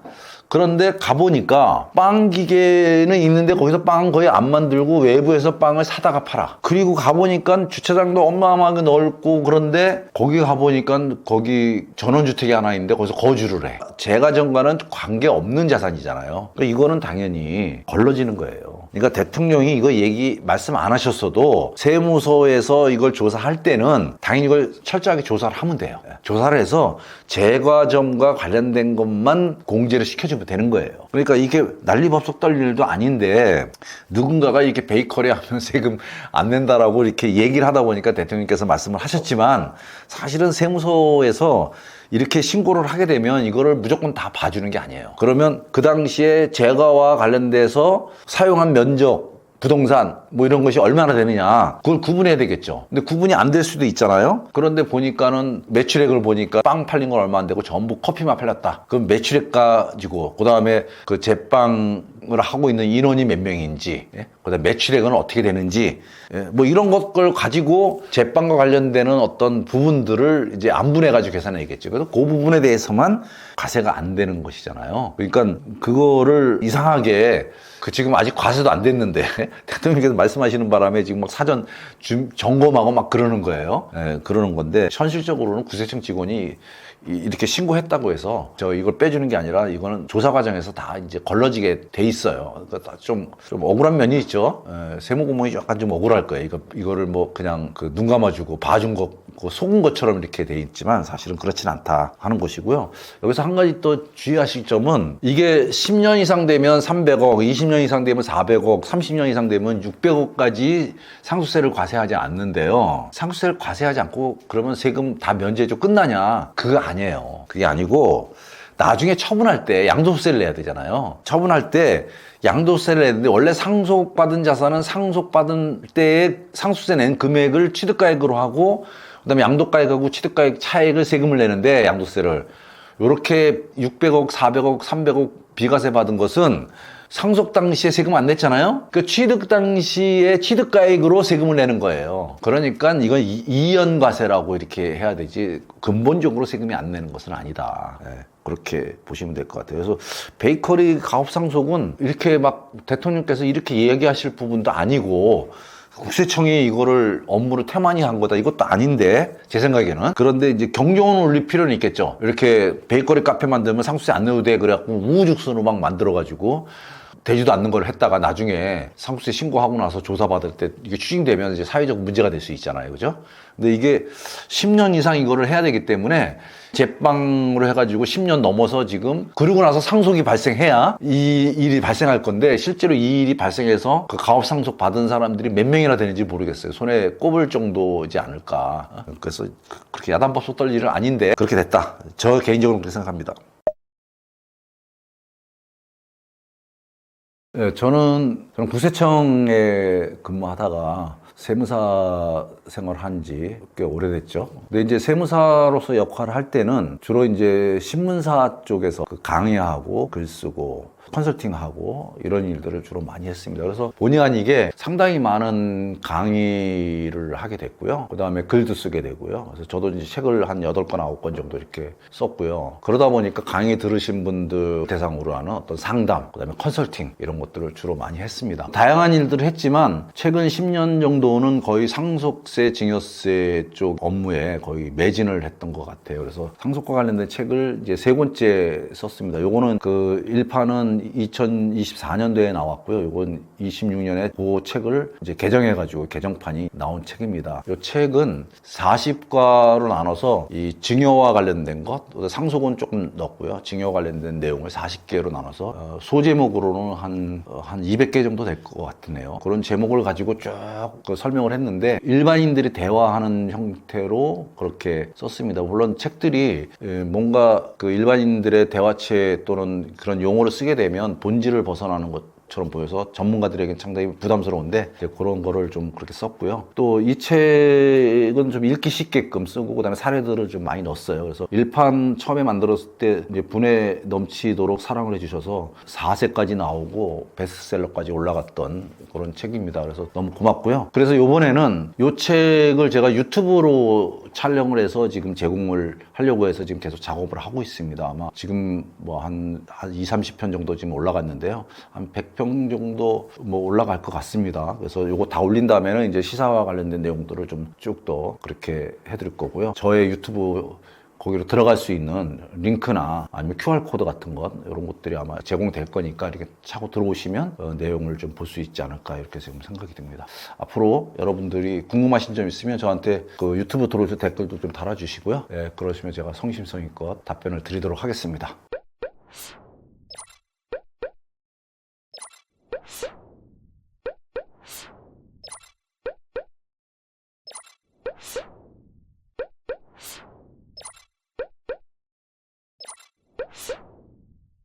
그런데 가보니까 빵 기계는 있는데 거기서 빵 거의 안 만들고 외부에서 빵을 사다가 팔아. 그리고 가보니까 주차장도 어마어마하게 넓고, 그런데 거기 가보니까 거기 전원주택이 하나 있는데 거기서 거주를 해. 제과점과는 관계없는 자산이잖아요. 그러니까 이거는 당연히 걸러지는 거예요. 그러니까 대통령이 이거 말씀 안 하셨어도 세무서에서 이걸 조사할 때는 당연히 이걸 철저하게 조사를 하면 돼요. 조사를 해서 제과점과 관련된 것만 공제를 시켜주면 되는 거예요. 그러니까 이게 난리법석 떨릴 일도 아닌데 누군가가 이렇게 베이커리 하면 세금 안 낸다라고 이렇게 얘기를 하다 보니까 대통령께서 말씀을 하셨지만, 사실은 세무서에서 이렇게 신고를 하게 되면 이거를 무조건 다 봐주는 게 아니에요. 그러면 그 당시에 제과와 관련돼서 사용한 면적, 부동산 뭐 이런 것이 얼마나 되느냐, 그걸 구분해야 되겠죠. 근데 구분이 안 될 수도 있잖아요. 그런데 보니까는 매출액을 보니까 빵 팔린 건 얼마 안 되고 전부 커피만 팔렸다. 그럼 매출액 가지고 그다음에 그 제빵을 하고 있는 인원이 몇 명인지, 그다음에 매출액은 어떻게 되는지, 뭐 이런 것걸 가지고 제빵과 관련되는 어떤 부분들을 이제 안분해 가지고 계산해야겠죠. 그래서 그 부분에 대해서만 과세가 안 되는 것이잖아요. 그러니까 그거를 이상하게 지금 아직 과세도 안 됐는데 대통령께서 말씀하시는 바람에 지금 막 사전 점검하고 막 그러는 거예요. 그러는 건데 현실적으로는 구세청 직원이 이렇게 신고했다고 해서 이걸 빼주는 게 아니라 이거는 조사 과정에서 다 이제 걸러지게 돼 있어요. 그러니까 좀 억울한 면이 있죠. 세무공무원이 약간 좀 억울할 거예요. 이거를 뭐 그냥 눈 감아주고 봐준 거 속은 것처럼 이렇게 돼 있지만 사실은 그렇진 않다 하는 것이고요. 여기서 한 가지 또 주의하실 점은, 이게 10년 이상 되면 300억, 20년 이상 되면 400억, 30년 이상 되면 600억까지 상속세를 과세하지 않는데요. 상속세를 과세하지 않고 그러면 세금 다 면제해줘 끝나냐? 그거 아니에요. 그게 아니고 나중에 처분할 때 양도세를 내야 되잖아요. 처분할 때 양도세를 내야 되는데, 원래 상속받은 자산은 상속받은 때에 상속세 낸 금액을 취득가액으로 하고 그다음에 양도가액하고 취득가액 차액을 세금을 내는데, 양도세를 이렇게 600억, 400억, 300억 비과세 받은 것은 상속 당시에 세금 안 냈잖아요. 그 취득 당시에 취득가액으로 세금을 내는 거예요. 그러니까 이건 이연과세라고 이렇게 해야 되지 근본적으로 세금이 안 내는 것은 아니다. 예, 그렇게 보시면 될 것 같아요. 그래서 베이커리 가업 상속은 이렇게 막 대통령께서 이렇게 얘기하실 부분도 아니고 국세청이 이거를 업무로 태만히 한 거다. 이것도 아닌데, 제 생각에는. 그런데 이제 경종을 울릴 필요는 있겠죠. 이렇게 베이커리 카페 만들면 상속세 안 내도 돼. 그래갖고 우후죽순으로 막 만들어가지고 되지도 않는 걸 했다가 나중에 상속세 신고하고 나서 조사받을 때 이게 추징되면 이제 사회적 문제가 될 수 있잖아요. 그죠? 근데 이게 10년 이상 이거를 해야 되기 때문에 제빵으로 해가지고 10년 넘어서 지금 그러고 나서 상속이 발생해야 이 일이 발생할 건데 실제로 이 일이 발생해서 그 가업 상속 받은 사람들이 몇 명이나 되는지 모르겠어요. 손에 꼽을 정도이지 않을까. 그래서 그렇게 야단법석 떨 일은 아닌데 그렇게 됐다. 저 개인적으로 그렇게 생각합니다. 네, 저는 국세청에 근무하다가 세무사 생활한 지 꽤 오래됐죠. 근데 이제 세무사로서 역할을 할 때는 주로 이제 신문사 쪽에서 그 강의하고 글 쓰고 컨설팅하고 이런 일들을 주로 많이 했습니다. 그래서 본의 아니게 상당히 많은 강의를 하게 됐고요. 그 다음에 글도 쓰게 되고요. 그래서 저도 이제 책을 한 8권, 9권 정도 이렇게 썼고요. 그러다 보니까 강의 들으신 분들 대상으로 하는 어떤 상담, 그 다음에 컨설팅 이런 것들을 주로 많이 했습니다. 다양한 일들을 했지만 최근 10년 정도는 거의 상속세, 증여세 쪽 업무에 거의 매진을 했던 것 같아요. 그래서 상속과 관련된 책을 이제 3권째 썼습니다. 요거는 그 1판은 2024년도에 나왔고요. 이건 26년에 그 책을 이제 개정해가지고 개정판이 나온 책입니다. 이 책은 40과로 나눠서 이 증여와 관련된 것, 상속은 조금 넣었고요. 증여 관련된 내용을 40개로 나눠서 소제목으로는 한 200개 정도 될 것 같으네요. 그런 제목을 가지고 쭉 그 설명을 했는데 일반인들이 대화하는 형태로 그렇게 썼습니다. 물론 책들이 뭔가 그 일반인들의 대화체 또는 그런 용어를 쓰게 되면 본질을 벗어나는 것처럼 보여서 전문가들에게는 상당히 부담스러운데 그런 거를 좀 그렇게 썼고요. 또 이 책은 좀 읽기 쉽게끔 쓰고 그다음에 사례들을 좀 많이 넣었어요. 그래서 1판 처음에 만들었을 때 이제 분에 넘치도록 사랑을 해주셔서 4세까지 나오고 베스트셀러까지 올라갔던 그런 책입니다. 그래서 너무 고맙고요. 그래서 이번에는 이 책을 제가 유튜브로 촬영을 해서 지금 제공을 하려고 해서 지금 계속 작업을 하고 있습니다. 아마 지금 뭐 한 20-30편 정도 지금 올라갔는데요. 한 100편 정도 뭐 올라갈 것 같습니다. 그래서 요거 다 올린 다음에는 이제 시사와 관련된 내용들을 좀 쭉 더 그렇게 해드릴 거고요. 저의 유튜브 거기로 들어갈 수 있는 링크나 아니면 QR코드 같은 것 이런 것들이 아마 제공될 거니까 이렇게 차고 들어오시면 내용을 좀 볼 수 있지 않을까 이렇게 지금 생각이 듭니다. 앞으로 여러분들이 궁금하신 점 있으면 저한테 그 유튜브 들어오실 댓글도 좀 달아주시고요. 그러시면 제가 성심성의껏 답변을 드리도록 하겠습니다.